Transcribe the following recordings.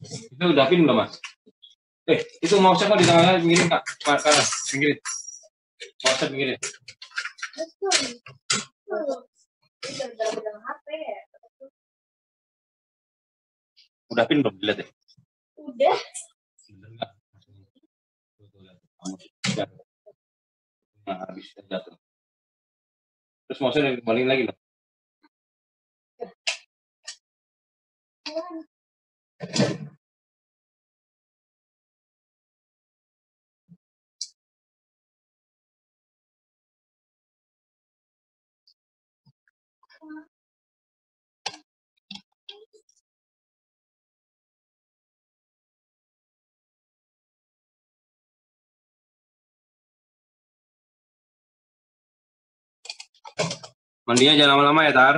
Itu udah pin belum, Mas? Itu mouse kok di tangannya miring, Kak. Kanan, pinggirin. Mouse pinggirin. Udah pin belum dilihat ya? Udah. Bener nggak? Nah, habis jatuh. Terus mouse-nya balik lagi loh. Mandinya jangan lama-lama ya, Tar.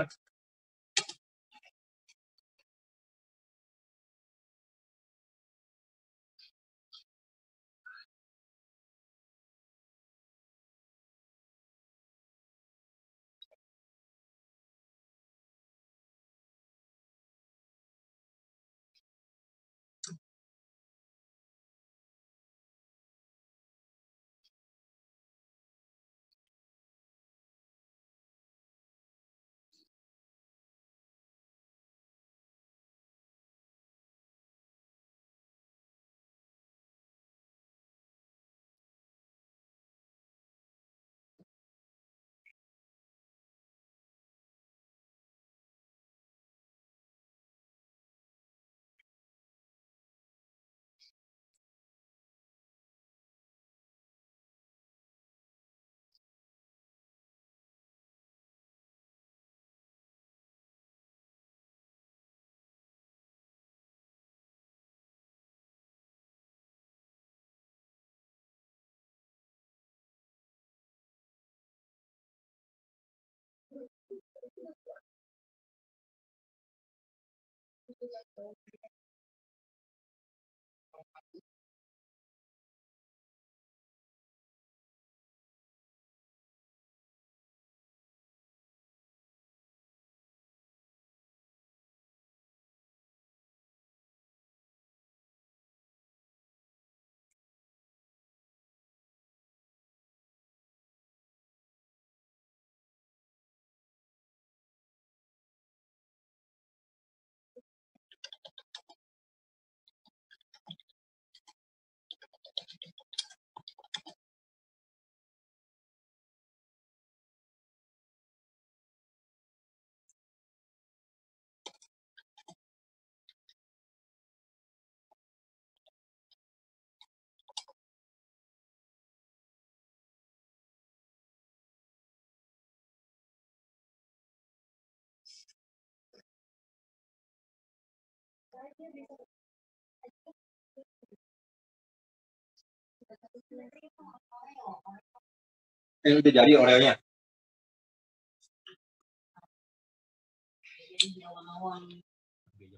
Ini udah jadi Oreo-nya.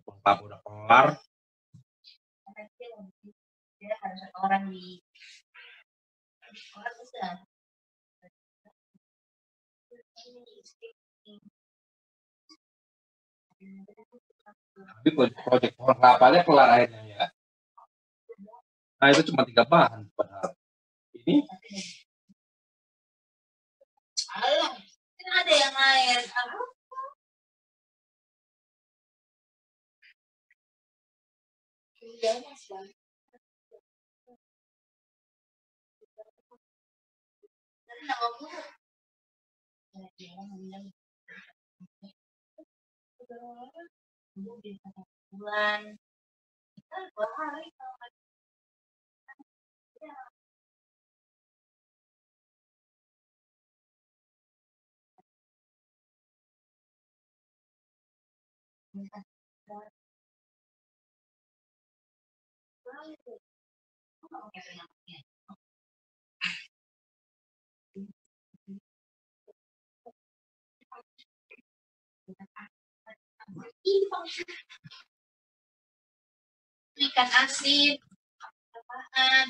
Pengkap udah kelar. Dia harus orang di sekolah bisa. Tapi proyek pengkapannya kelar akhirnya ya. Nah itu cuma 3 bahan padahal. Ini Alah, kan ada yang lain. Iya, Mas. Bulan. 2 hari. Ikan asin. Apaan?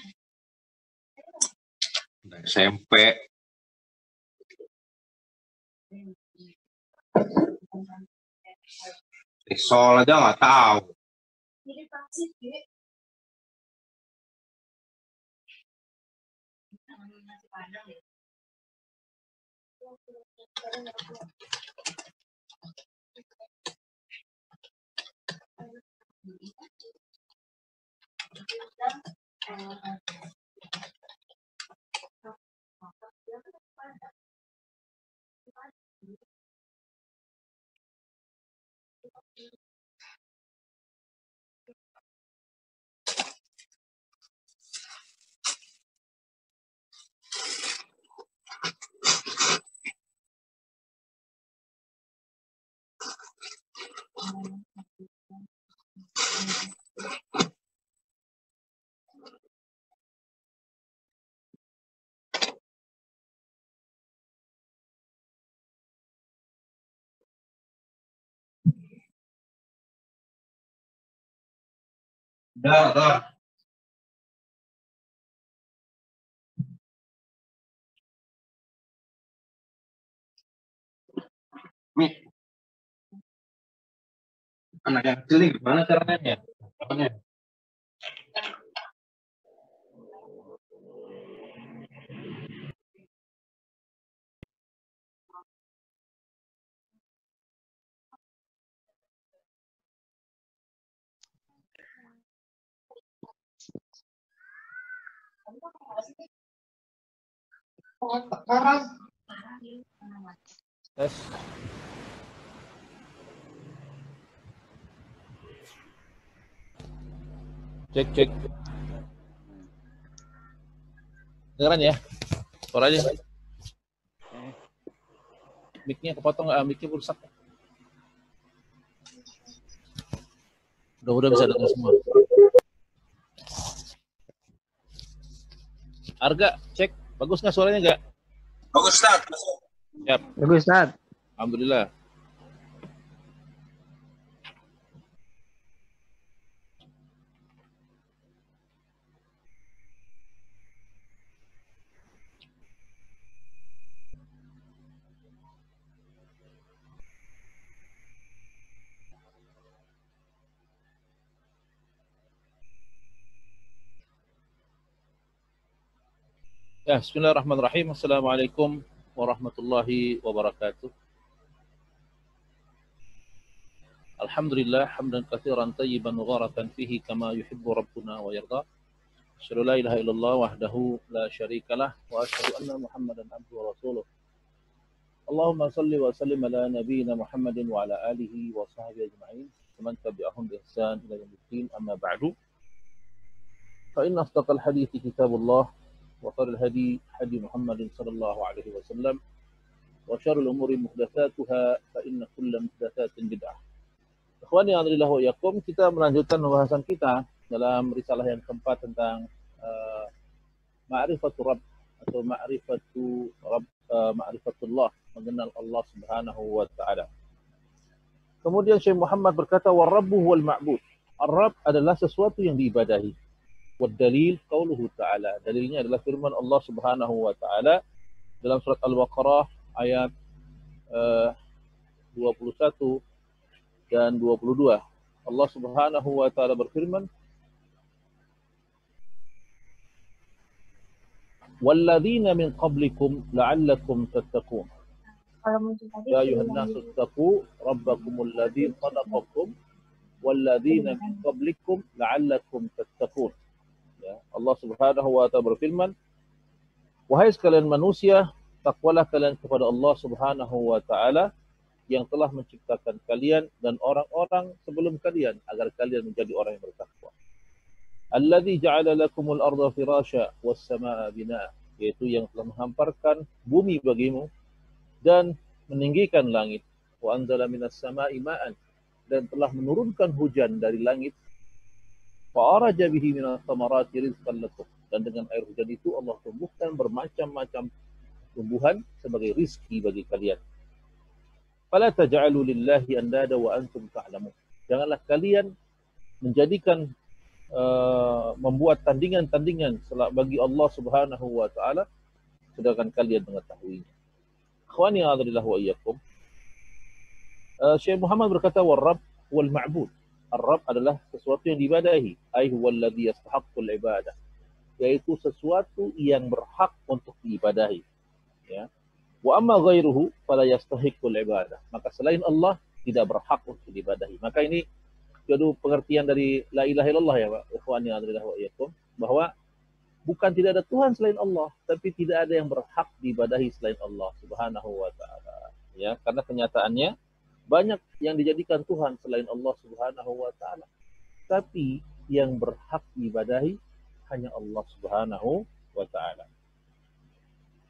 SMP. Risol aja nggak tahu. Jadi pasif ya. Nasi padang ya. Udah. Nih, anak yang kecil ini gimana caranya ya? Apanya? Sekarang. Tes. Cek. Dengeran ya? Suara aja. Mic-nya kepotong nggak? Mic-nya rusak. Udah bisa dengar semua. Arga, cek. Bagus nggak suaranya nggak? Bagus, Ustaz. Siap. Bagus, Ustaz. Alhamdulillah. Ya, bismillahirrahmanirrahim. Assalamualaikum warahmatullahi wabarakatuh. Alhamdulillah, hamdan katsiran tayyiban mubarakan fihi kama yuhibbu rabbuna wa yarda. Asyhadu la ilaha illallah wahdahu la syarikalah wa asyhadu anna Muhammadan abduhu wa rasuluh. Allahumma salli wa sallim ala nabiyyina Muhammadin wa ala alihi wa sahbihi ajma'in. Wa man tabi'ahum bi ihsan ila yaumil amma ba'du. Fa inna asdaqal hadithi kitabullah وخير الهدي هدي محمد صلى الله عليه وسلم وشر الأمور محدثاتها فإن كل محدثات بدعة. Ikhwani alhamdulillah wa yakum, kita melanjutkan pembahasan kita dalam risalah yang keempat tentang ma'rifatul Rabb atau ma'rifatullah, mengenal Allah Subhanahu wa taala. Kemudian Syekh Muhammad berkata war-rabbu wal ma'bud. Ar-Rabb adalah sesuatu yang diibadahi. Wad-dalil qauluhu ta'ala. Dalilnya adalah firman Allah Subhanahu wa taala dalam surat Al-Baqarah ayat 21 dan 22. Allah Subhanahu wa taala berfirman, "Walladzina min qablikum la'allakum tattaqun." Ya ayuhan nasu taqu rabbakumul ladzi khalaqakum walladzina min qablikum la'allakum tattaqun. Ya, Allah Subhanahu wa taala berfirman, wahai sekalian manusia, takwalah kalian kepada Allah Subhanahu wa taala yang telah menciptakan kalian dan orang-orang sebelum kalian agar kalian menjadi orang yang bertakwa. Alladzi ja'ala lakumul arda firasya was samaa binaa, yaitu yang telah menghamparkan bumi bagimu dan meninggikan langit. Wa anzala minas samaa'i ma'an, dan telah menurunkan hujan dari langit. Fa'araja bihi minas thamarati rizqan lakum, dan dengan air hujan itu Allah tumbuhkan bermacam-macam tumbuhan sebagai rizki bagi kalian. Fala taj'alu lillahi andada wa antum ta'lamun. Janganlah kalian menjadikan membuat tandingan-tandingan bagi Allah Subhanahu wa taala sedangkan kalian mengetahuinya. Ikhwani a'udzubillah wa iyyakum. Syekh Muhammad berkata war-rabb wal ma'bud. Ar-rabb adalah sesuatu yang diibadahi, ai huwal ladzi yastahaqqul ibadah, yaitu sesuatu yang berhak untuk diibadahi, ya. Wa amma ghairuhu fala yastahiqqul ibadah. Maka selain Allah tidak berhak untuk diibadahi. Maka ini jadi pengertian dari la ilaha illallah ya Pak, ikhwani adrillah wa iyyakum, bahwa bukan tidak ada Tuhan selain Allah, tapi tidak ada yang berhak diibadahi selain Allah Subhanahu wa taala. Ya, karena kenyataannya banyak yang dijadikan Tuhan selain Allah Subhanahu wa taala. Tapi yang berhak diibadahi hanya Allah Subhanahu wa taala.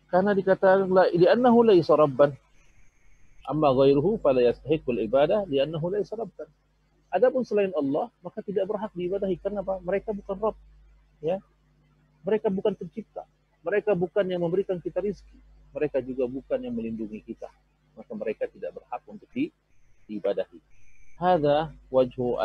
Karena dikatakan li'annahu laysa rabban. Amma ghairuhu fala yastahiqqul ibadah li'annahu laysa rabban. Adapun selain Allah, maka tidak berhak diibadahi. Karena apa? Mereka bukan Rabb. Ya. Mereka bukan pencipta. Mereka bukan yang memberikan kita rizki. Mereka juga bukan yang melindungi kita. Maka mereka tidak berhak untuk diibadahi. Hadza wajhu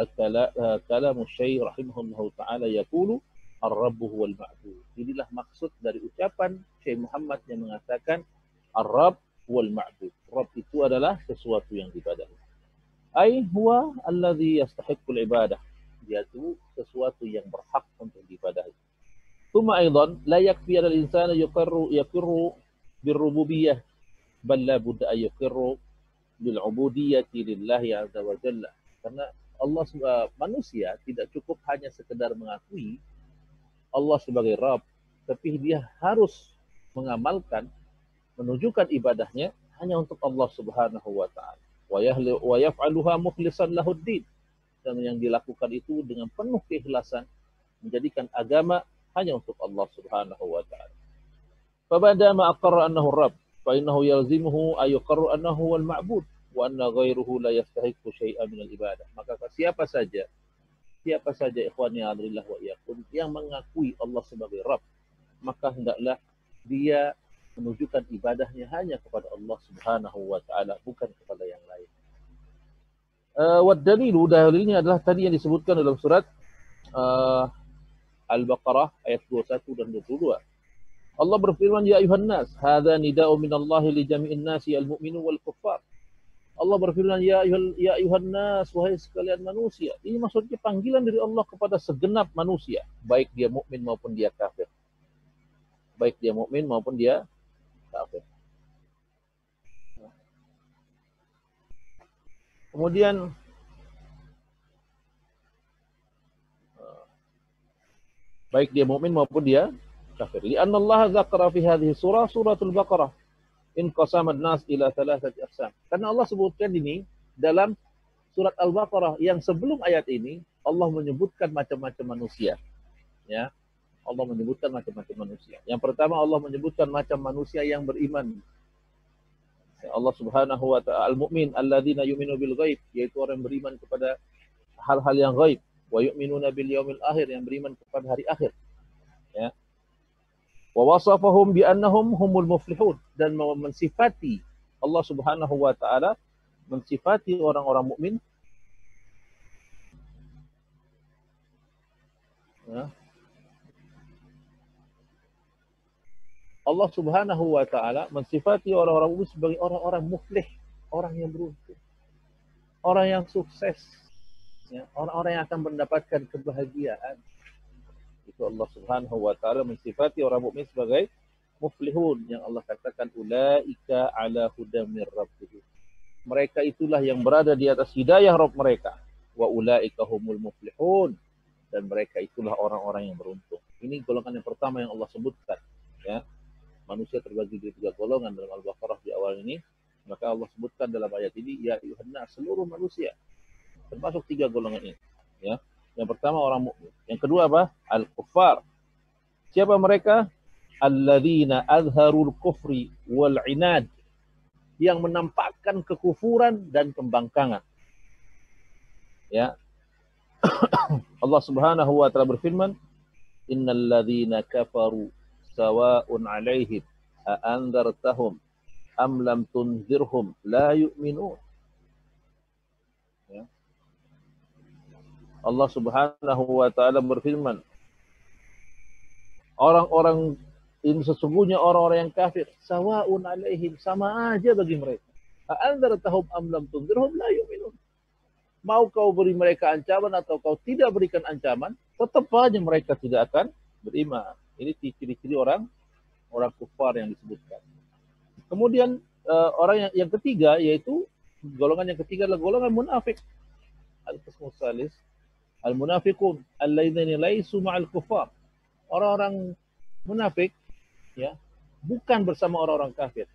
kalamu Syekh rahimahullahu taala yaqulu ar-rabbu huwal ma'bud. Inilah maksud dari ucapan Syekh Muhammad yang mengatakan ar-rabb huwal ma'bud. Rabb itu adalah sesuatu yang diibadahi. Ai huwa alladhi yastahiqqul ibadah. Dia itu sesuatu yang berhak untuk diibadahi. Tsumma aidan la yakfi al-insana yaqirru birrububiyyah bal la budda an yaqirru bil ubudiyyati lillahi azza wa jalla. Karena Allah manusia tidak cukup hanya sekedar mengakui Allah sebagai Rabb, tapi dia harus mengamalkan, menunjukkan ibadahnya hanya untuk Allah Subhanahu wa taala. Wa yaf'aluha mukhlishan lahuddin, dan yang dilakukan itu dengan penuh keikhlasan, menjadikan agama hanya untuk Allah Subhanahu wa taala. Fa bada ma aqarra annahu Rabb, fa innahu yalzimuhu ay yuqarra annahu wal ma'bud wa anna ghairuhu la yastahiqqu syai'an min al-ibadah. Maka siapa saja ikhwani adrillah wa iyyakum yang mengakui Allah sebagai Rabb, maka hendaklah dia menunjukkan ibadahnya hanya kepada Allah Subhanahu wa taala, bukan kepada yang lain. Wa dalilu, dalilnya adalah tadi yang disebutkan dalam surat Al-Baqarah ayat 21 dan 22. Allah berfirman, ya ayuhan nas, hadza nida'u minallahi li jami'in nasi al-mu'minu wal kuffar. Allah berfirman, ya ayuhan nas, wahai sekalian manusia. Ini maksudnya panggilan dari Allah kepada segenap manusia, baik dia mukmin maupun dia kafir. Baik dia mukmin maupun dia kafir. Kemudian baik dia mukmin maupun dia kafir. Li'anna Allah dzakara fi hadhihi surah suratul Baqarah in qasamat nas ila thalathati aqsam. Karena Allah sebutkan ini dalam surat Al-Baqarah yang sebelum ayat ini Allah menyebutkan macam-macam manusia. Ya. Allah menyebutkan macam-macam manusia. Yang pertama Allah menyebutkan macam manusia yang beriman. Allah Subhanahu wa ta'ala al-mu'min alladzina yu'minu bil ghaib, yaitu orang yang beriman kepada hal-hal yang ghaib, wa yu'minuna bil yaumil akhir, yang beriman kepada hari akhir. Ya. Wa wasafahum bi annahum humul muflihun, dan mensifati Allah Subhanahu wa ta'ala, mensifati orang-orang mukmin. Ya. Allah Subhanahu wa ta'ala mensifati orang-orang mukmin sebagai orang-orang muflih, orang yang beruntung, orang yang sukses, ya, orang-orang yang akan mendapatkan kebahagiaan. Itu Allah Subhanahu wa ta'ala mensifati orang mukmin sebagai muflihun, yang Allah katakan ulaika ala hudam mir rabbihim. Mereka itulah yang berada di atas hidayah Rabb mereka. Wa ulaika humul muflihun, dan mereka itulah orang-orang yang beruntung. Ini golongan yang pertama yang Allah sebutkan, ya. Manusia terbagi di 3 golongan dalam Al-Baqarah di awal ini. Maka Allah sebutkan dalam ayat ini, ya ayuhan nas, seluruh manusia, termasuk 3 golongan ini. Ya. Yang pertama orang mukmin. Yang kedua apa? Al-kuffar. Siapa mereka? Alladzina azharul kufri wal inad, yang menampakkan kekufuran dan pembangkangan. Ya. Allah Subhanahu wa ta'ala berfirman, innal ladzina kafaru sawa'un 'alaihim a anzartahum am lam tunzirhum la yu'minun. Ya. Allah Subhanahu wa ta'ala berfirman, orang-orang ini sesungguhnya orang-orang yang kafir, sawa'un 'alaihim, sama aja bagi mereka. A'anzartahum am lam tunzirhum la yu'minun. Mau kau beri mereka ancaman atau kau tidak berikan ancaman, tetap aja mereka tidak akan beriman. Ini ciri-ciri orang kufar yang disebutkan. Kemudian orang yang ketiga, yaitu golongan yang ketiga adalah golongan munafik. Al-qismus salis al-munafiqun alladzina laisu ma'al kufar. Orang-orang munafik ya, bukan bersama orang-orang kafir.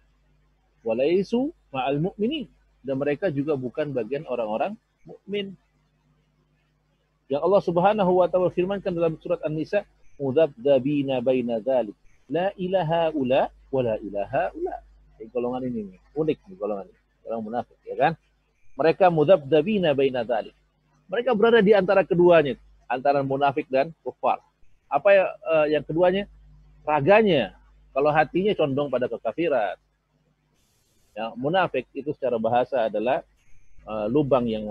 Walaisu ma'al mu'minin, dan mereka juga bukan bagian orang-orang mukmin. Yang Allah Subhanahu wa taala firmankan dalam surat An-Nisa, mudzabdzabina baina dzalik, la ilaha ula wa la ilaha ula. Golongan ini unik nih, golongan ini. Orang munafik, ya kan? Mereka mudzabdzabina baina dzalik. Mereka berada di antara keduanya, antara munafik dan kufar. Apa yang keduanya? Raganya. Kalau hatinya condong pada kekafiran. Ya, munafik itu secara bahasa adalah lubang yang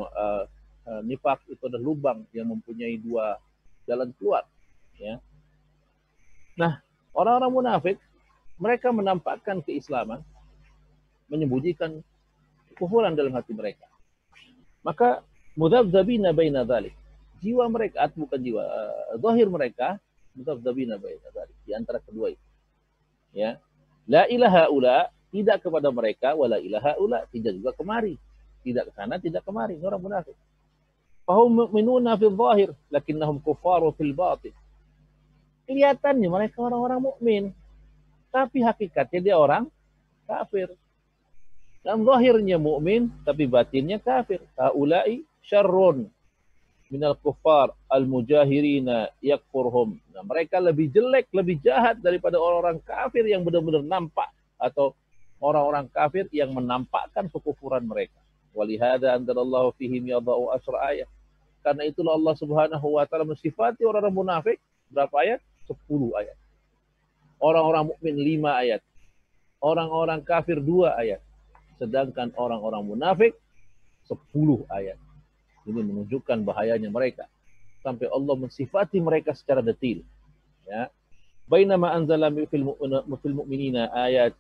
nifak itu adalah lubang yang mempunyai dua jalan keluar. Ya. Nah, orang-orang munafik mereka menampakkan keislaman, menyembunyikan kekufuran dalam hati mereka. Maka mudzabdzabina baina dzalik. Jiwa mereka, bukan jiwa, zahir mereka mudzabdzabina baina dzalik, di antara kedua itu. Ya. La ilaha ula, tidak kepada mereka, wala ilaha ula, tidak juga kemari. Tidak ke sana, tidak kemari. Ini orang munafik. Fahum mu'minuna fil zahir, lakinnahum kufaru fil batin. Kelihatannya mereka orang-orang mukmin, tapi hakikatnya dia orang kafir. Dan zahirnya mukmin, tapi batinnya kafir. Haulai syarrun minal kuffar al-mujahirina yakfurhum. Nah, mereka lebih jelek, lebih jahat daripada orang-orang kafir yang benar-benar nampak, atau orang-orang kafir yang menampakkan kekufuran mereka. Walihada anzalallahu fihim yadha'u asra ayat. Karena itulah Allah Subhanahu wa taala mensifati orang-orang munafik berapa ayat? 10 ayat. Orang-orang mukmin 5 ayat. Orang-orang kafir 2 ayat. Sedangkan orang-orang munafik 10 ayat. Ini menunjukkan bahayanya mereka. Sampai Allah mensifati mereka secara detail. Ya. Bainama anzala fil mu'minina ayat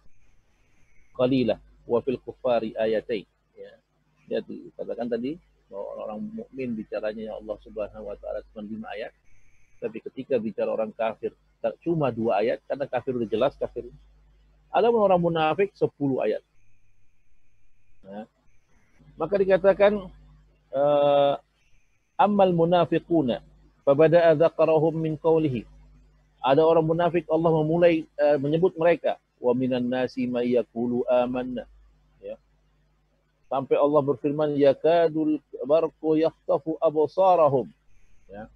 qalilah wa fil kuffari ayatain. Ya, dikatakan tadi bahwa orang mukmin bicaranya ya Allah Subhanahu wa taala cuma 5 ayat. Tapi ketika bicara orang kafir cuma 2 ayat, karena kafir udah jelas kafir. Ada orang munafik 10 ayat. Ya. Maka dikatakan ammal munafiquna fabada'a dzakarahum min qawlihi. Ada orang munafik, Allah memulai menyebut mereka, wa minan nasi may yaqulu amanna. Sampai Allah berfirman, yakadul barqu yakhtafu absarahum. Ya.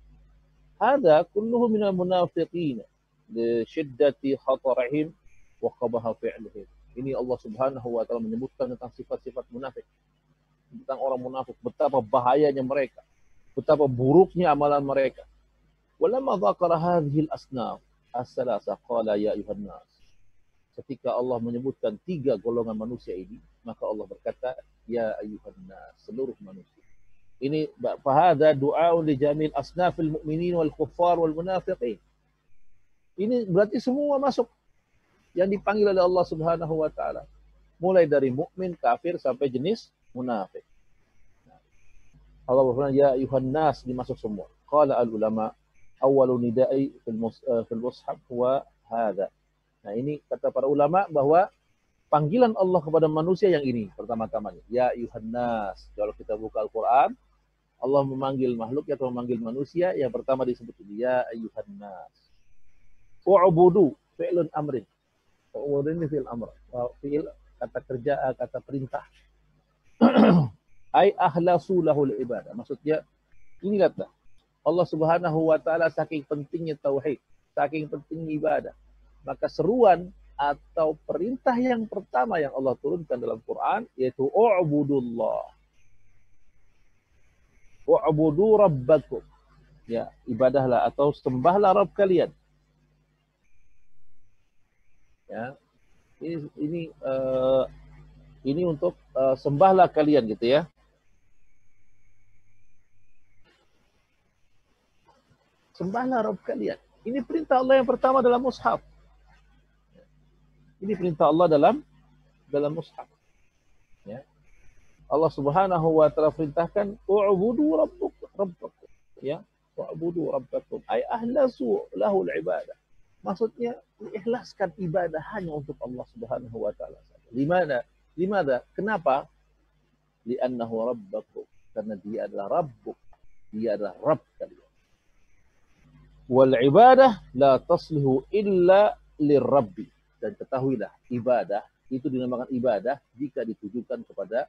Hada kulluhu minal munafiqin li shiddati khatarihim wa qabaha fi'lihim. Ini Allah Subhanahu wa taala menyebutkan tentang sifat-sifat munafik. Tentang orang munafik, betapa bahayanya mereka, betapa buruknya amalan mereka. Walamma dzakara hadhil asnaf as-salasa qala ya ayuhan nas. Ketika Allah menyebutkan 3 golongan manusia ini, maka Allah berkata, ya ayuhan nas, seluruh manusia. Ini fahada du'aun li jamil asnafil mu'minin wal kuffar wal munafiqin. Ini berarti semua masuk yang dipanggil oleh Allah Subhanahu wa taala. Mulai dari mukmin, kafir sampai jenis munafik. Allah berfirman, ya ayuhan nas, dimasuk semua. Qala al ulama awwalu nida'i fil mushaf huwa hadha. Nah, ini kata para ulama bahwa panggilan Allah kepada manusia yang ini pertama-tamanya. Ya ayuhan nas. Kalau kita buka Al-Quran, Allah memanggil makhluk atau memanggil manusia, yang pertama disebut ya ayuhan nas. U'budu fi'lun amrin. U'budu ini fi'l amr. Fi'l kata kerja, kata perintah. Ai ahlasu lahul ibadah. Maksudnya ini kata Allah Subhanahu wa taala saking pentingnya tauhid, saking pentingnya ibadah. Maka seruan atau perintah yang pertama yang Allah turunkan dalam Quran yaitu u'budullah. Wa'budu rabbakum. Ya, ibadahlah atau sembahlah Rabb kalian. Ya. Ini untuk sembahlah kalian gitu ya. Sembahlah Rabb kalian. Ini perintah Allah yang pertama dalam mushaf. Ini perintah Allah dalam mushaf. Ya. Allah Subhanahu wa taala perintahkan u'budu rabbakum, ya, u'budu rabbakum ay ahlasu lahul ibadah. Maksudnya ikhlaskan ibadah hanya untuk Allah Subhanahu wa taala saja. Limada? Kenapa? Li'annahu rabbakum, karena dia adalah rabbuk, dia adalah rabb kalian. Wal ibadah la taslihu illa lirabbi, dan ketahuilah ibadah itu dinamakan ibadah jika ditujukan kepada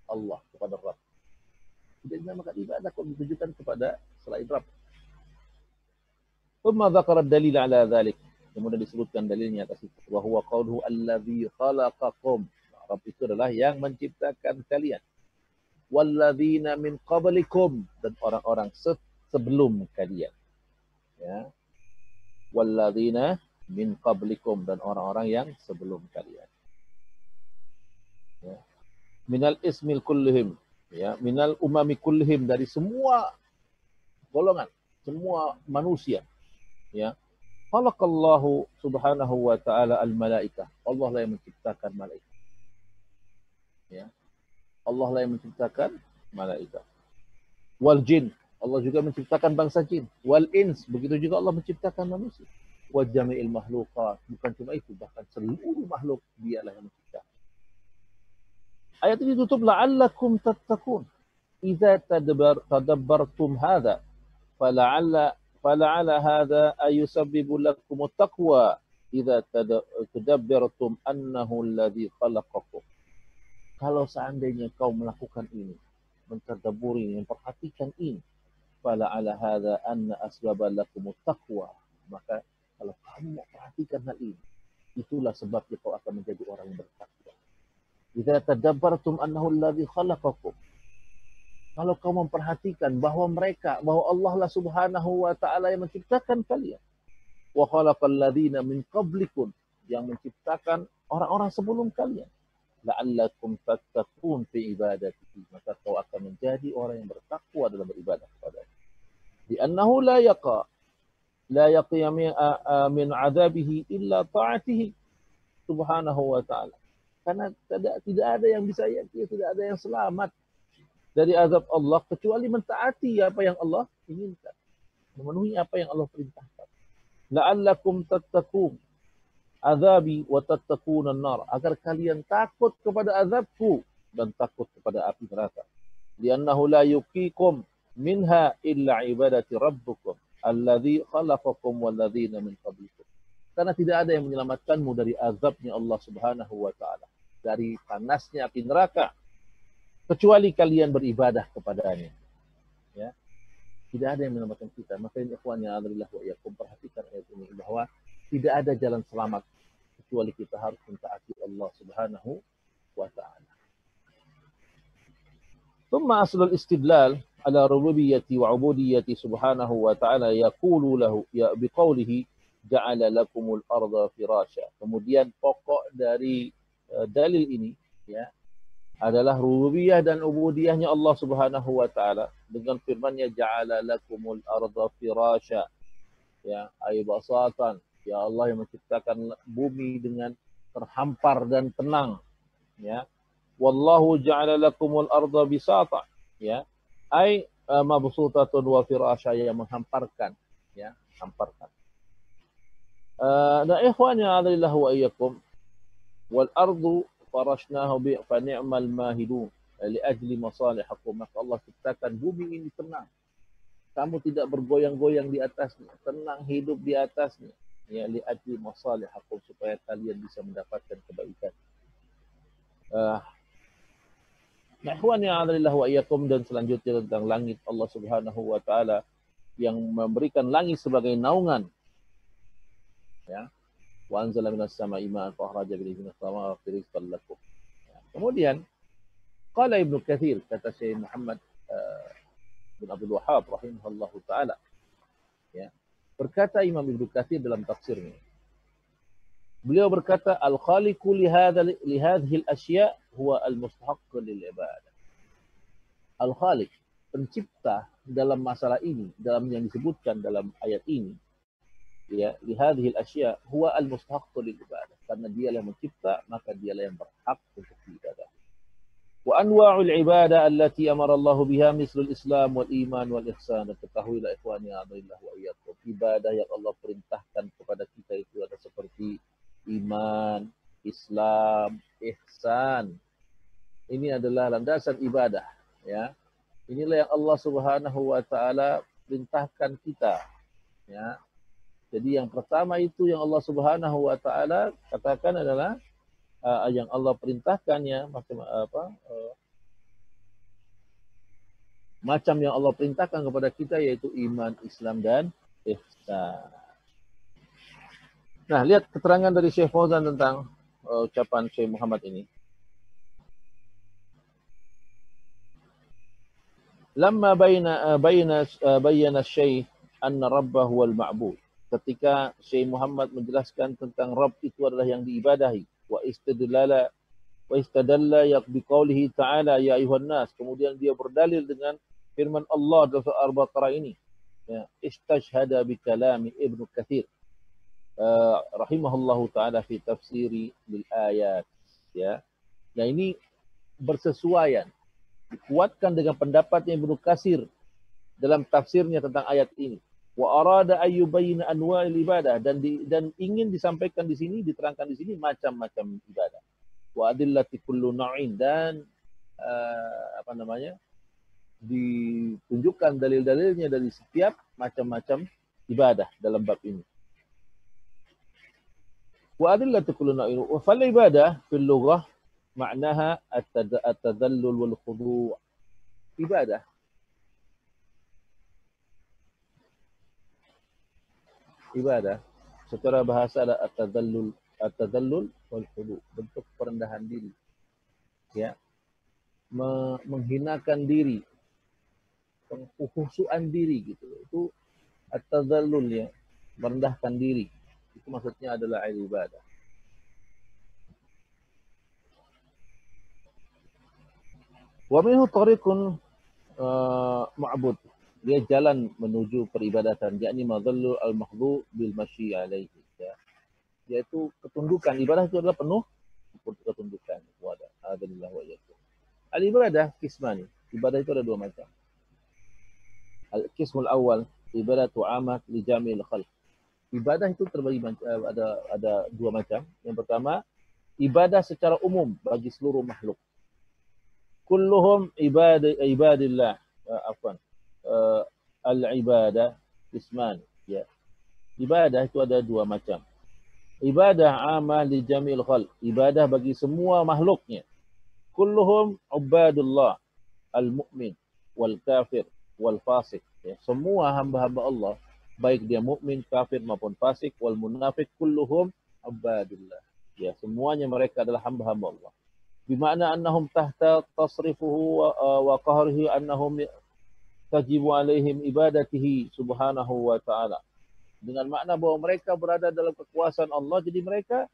Allah, kepada Rabb. Tidak dinamakan ibadah kalau ditujukan kepada selain Rabb. Thumma dzakara dalil ala dzalik. Kemudian disebutkan dalilnya atas itu. Wa huwa qauluhu allazi khalaqakum. Rabb itu adalah yang menciptakan kalian. Walladzina min qablikum, dan orang-orang sebelum kalian. Ya. Walladzina min qablikum, dan orang-orang yang sebelum kalian. Ya. Minal ismil kullihim, ya, minal umami kullihim, dari semua golongan, semua manusia, ya. Khalaqallahu subhanahu wa ta'ala al-malaikah. Allah lah yang menciptakan malaikat. Ya. Allah lah yang menciptakan malaikat. Wal jin, Allah juga menciptakan bangsa jin. Wal ins, begitu juga Allah menciptakan manusia. Wa jami'il makhluqat, bukan cuma itu, bahkan seluruh makhluk dialah yang menciptakan. Ayat ini tutup la'allakum tattaqun. Idza tadabbartum hadza fala'alla hadza ayusabbibu lakum at-taqwa idza tadabbartum annahu alladhi khalaqakum. Kalau seandainya kau melakukan ini, mentadabburi, memperhatikan ini, fala'alla hadza anna asbaba lakum at-taqwa, maka kalau kamu perhatikan hal ini, itulah sebabnya kau akan menjadi orang yang bertakwa. Idza tadabbartum annahu alladhi khalaqakum. Kalau kamu memperhatikan bahwa Allah lah Subhanahu wa taala yang menciptakan kalian. Wa khalaqal ladzina min qablikum, yang menciptakan orang-orang sebelum kalian. La'allakum tattaqun fi ibadatihi, maka kau akan menjadi orang yang bertakwa dalam beribadah kepada-Nya. Di annahu la yaqi min 'adzabihi illa ta'atihi Subhanahu wa taala. Karena tidak ada yang bisa yakin, tidak ada yang selamat dari azab Allah kecuali mentaati apa yang Allah inginkan, memenuhi apa yang Allah perintahkan. La'allakum tattaqun azabi wa tattaquna an-nar, agar kalian takut kepada azabku dan takut kepada api neraka. Li'annahu la yuqikum minha illa ibadati rabbukum alladzi khalaqakum walladzina min qablikum. Karena tidak ada yang menyelamatkanmu dari azabnya Allah Subhanahu wa taala, dari panasnya api neraka, kecuali kalian beribadah kepadanya. Ya. Tidak ada yang menyelamatkan kita. Maka ini ikhwannya adalah wa iyyakum, perhatikan ayat ini bahwa tidak ada jalan selamat kecuali kita harus mentaati Allah Subhanahu wa taala. Thumma aslul istidlal ala rububiyyati wa ubudiyyati Subhanahu wa taala yaqulu lahu ya biqaulihi ja'ala lakumul arda firasya. Kemudian pokok dari dalil ini, ya, adalah rububiyah dan ubudiyahnya Allah Subhanahu wa taala dengan firman-Nya ja'ala lakumul arda firasya, ya, ay basatan, ya Allah yang menciptakan bumi dengan terhampar dan tenang, ya. Wallahu ja'ala lakumul arda bisata, ya, ay mabsutatun wa firasya, yang menghamparkan, ya, hamparkan. Dan ikhwannya adalah wa iyyakum, wal ardu farashnahu bi fa ni'mal mahidun li ajli masalihakum, maka Allah ciptakan bumi ini tenang, kamu tidak bergoyang-goyang di atasnya, tenang hidup di atasnya, ya, li ajli masalihakum, supaya kalian bisa mendapatkan kebaikan. Nah, ikhwannya adalah wa iyyakum, dan selanjutnya tentang langit, Allah Subhanahu wa taala yang memberikan langit sebagai naungan, ya. Wa anzala minas sama'i ma'an fa akhraja bihi minas thamarati rizqan lakum. Kemudian qala Ibnu Katsir, kata Syekh Muhammad bin Abdul Wahhab rahimahullahu taala, ya, berkata Imam Ibnu Katsir dalam tafsirnya, beliau berkata al-khaliqu li hadhihi al-asya' huwa al-mustahiq lil ibadah. Al-khaliq, pencipta dalam masalah ini, dalam yang disebutkan dalam ayat ini, ya, li hadhihi al-asya' huwa al-mustahiq lil ibadah, karena dialah yang mencipta, maka dialah yang berhak untuk diibadahi. Wa anwa'ul ibadah allati amara Allah biha mislul Islam wal iman wal ihsan. Ketahuilah ikhwani a'adillah wa iyyakum. Ibadah yang Allah perintahkan kepada kita itu ada seperti iman, Islam, ihsan. Ini adalah landasan ibadah, ya. Inilah yang Allah Subhanahu wa taala perintahkan kita, ya. Jadi yang pertama itu yang Allah Subhanahu wa taala katakan adalah yang Allah perintahkannya macam yang Allah perintahkan kepada kita yaitu iman, Islam dan ihsan. Nah, lihat keterangan dari Syekh Fauzan tentang ucapan Syekh Muhammad ini. Lamma bayyana Syekh anna Rabbahu wal ma'bud. Ketika Syekh Muhammad menjelaskan tentang Rabb itu adalah yang diibadahi. Wa istadalla biqaulihi ta'ala ya ayuhan nas. Kemudian dia berdalil dengan firman Allah dalam surah Al-Baqarah ini. Ya, istashhada bi kalami Ibnu Katsir rahimahullahu taala fi tafsiri bil ayat, ya. Nah, ini bersesuaian, dikuatkan dengan pendapatnya Ibnu Katsir dalam tafsirnya tentang ayat ini. Wa arada ayyubayyina anwa'il ibadah, dan ingin disampaikan di sini, diterangkan di sini macam-macam ibadah. Wa adillati kullu na'in, dan ditunjukkan dalil-dalilnya dari setiap macam-macam ibadah dalam bab ini. Wa adillati kullu na'in wa fal ibadah fil lughah ma'naha at-tadallul wal khudu'. Ibadah secara bahasa ada at-tadallul wal khudu', bentuk perendahan diri, ya, menghinakan diri, pengkhusyuan diri gitu. Itu at-tadallul, ya, merendahkan diri. Itu maksudnya adalah ibadah. Wa minhu tariqun ma'bud. Dia jalan menuju peribadatan, yakni madallul al-mahdhu bil masyi alaihi, ya. Yaitu ketundukan. Ibadah itu adalah penuh ketundukan. Alhamdulillah wa iyyakum. Al-ibadah kismani. Ibadah itu ada dua macam. Al-qismul awal ibadatu amat li jami'il khalq. Ibadah itu terbagi ada dua macam. Yang pertama, ibadah secara umum bagi seluruh makhluk. Kulluhum ibadillah. Al-ibadah isman, ya. Ibadah itu ada dua macam. Ibadah amah li jamil khalq, ibadah bagi semua makhluknya. Kulluhum ubadullah, al-mu'min wal kafir wal fasik, ya. Semua hamba-hamba Allah, baik dia mukmin, kafir maupun fasik, wal munafik, kulluhum ubadullah, ya. Semuanya mereka adalah hamba-hamba Allah. Bima'na annahum tahta tasrifuhu wa qahrihi, annahum tajibu alaihim ibadatihi subhanahu wa ta'ala. Dengan makna bahwa mereka berada dalam kekuasaan Allah, jadi mereka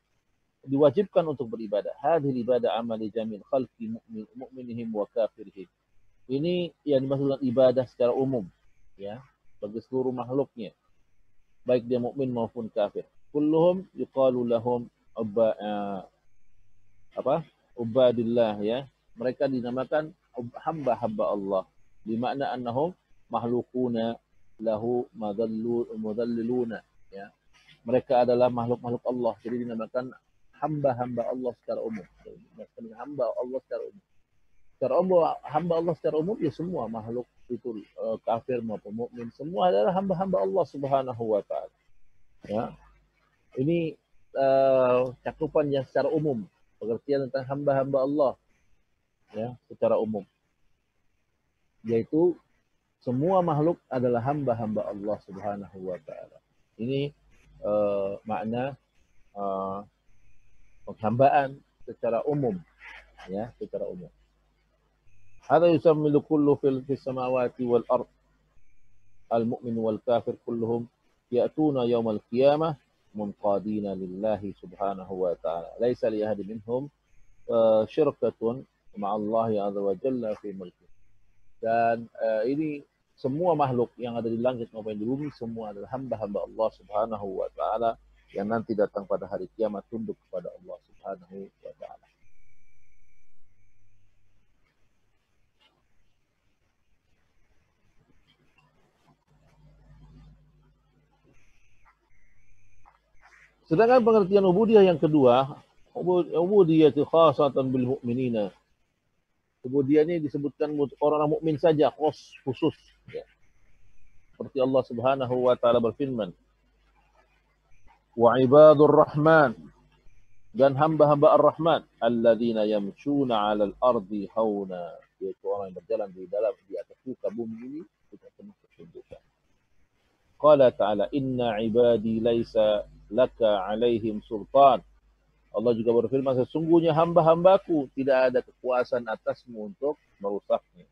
diwajibkan untuk beribadah. Hadhil ibadah amali jamil khalqi mu'minihim wa kafirihim. Ini yang dimaksudkan ibadah secara umum, ya, bagi seluruh makhluknya, baik dia mukmin maupun kafir. Kulluhum yuqalu lahum ubadillah, ya. Mereka dinamakan hamba-hamba Allah. Bermakna annahum makhlukuna lahu mudalliluna, ya. Mereka adalah makhluk-makhluk Allah, jadi dinamakan hamba-hamba Allah secara umum. Hamba Allah secara umum. Secara umum, hamba Allah secara umum, ya, semua makhluk itu, kafir maupun mukmin, semua adalah hamba-hamba Allah Subhanahu wa taala, ya. Ini cakupan yang secara umum, pengertian tentang hamba-hamba Allah, ya, secara umum, yaitu semua makhluk adalah hamba-hamba Allah Subhanahu wa taala. Ini makna penghambaan secara umum, ya, secara umum. Hadza yusammilu kullu fil samawati wal ard. Al-mu'min wal kafir kulluhum ya'tuna yaumal qiyamah munqadina lillahi subhanahu wa ta'ala. Laisa li ahadin minhum syirkatun ma'allahi azza wa jalla fi mulki. Dan ini semua makhluk yang ada di langit maupun di bumi, semua adalah hamba-hamba Allah Subhanahu wa taala yang nanti datang pada hari kiamat tunduk kepada Allah Subhanahu wa taala. Sedangkan pengertian ubudiyah yang kedua, ubudiyah khasatan bil mu'minina. Ubudiyah ini disebutkan orang-orang mukmin saja, khusus. Ya. Seperti Allah Subhanahu wa taala berfirman, wa ibadur rahman, dan hamba-hamba ar-Rahman, alladzina yamshuna 'alal ardi hauna, yaitu orang yang berjalan di atas muka bumi ini dengan penuh ketundukan. Qala ta'ala, inna ibadi laisa laka 'alaihim sultan. Allah juga berfirman, sesungguhnya hamba-hambaku tidak ada kekuasaan atasmu untuk merusaknya.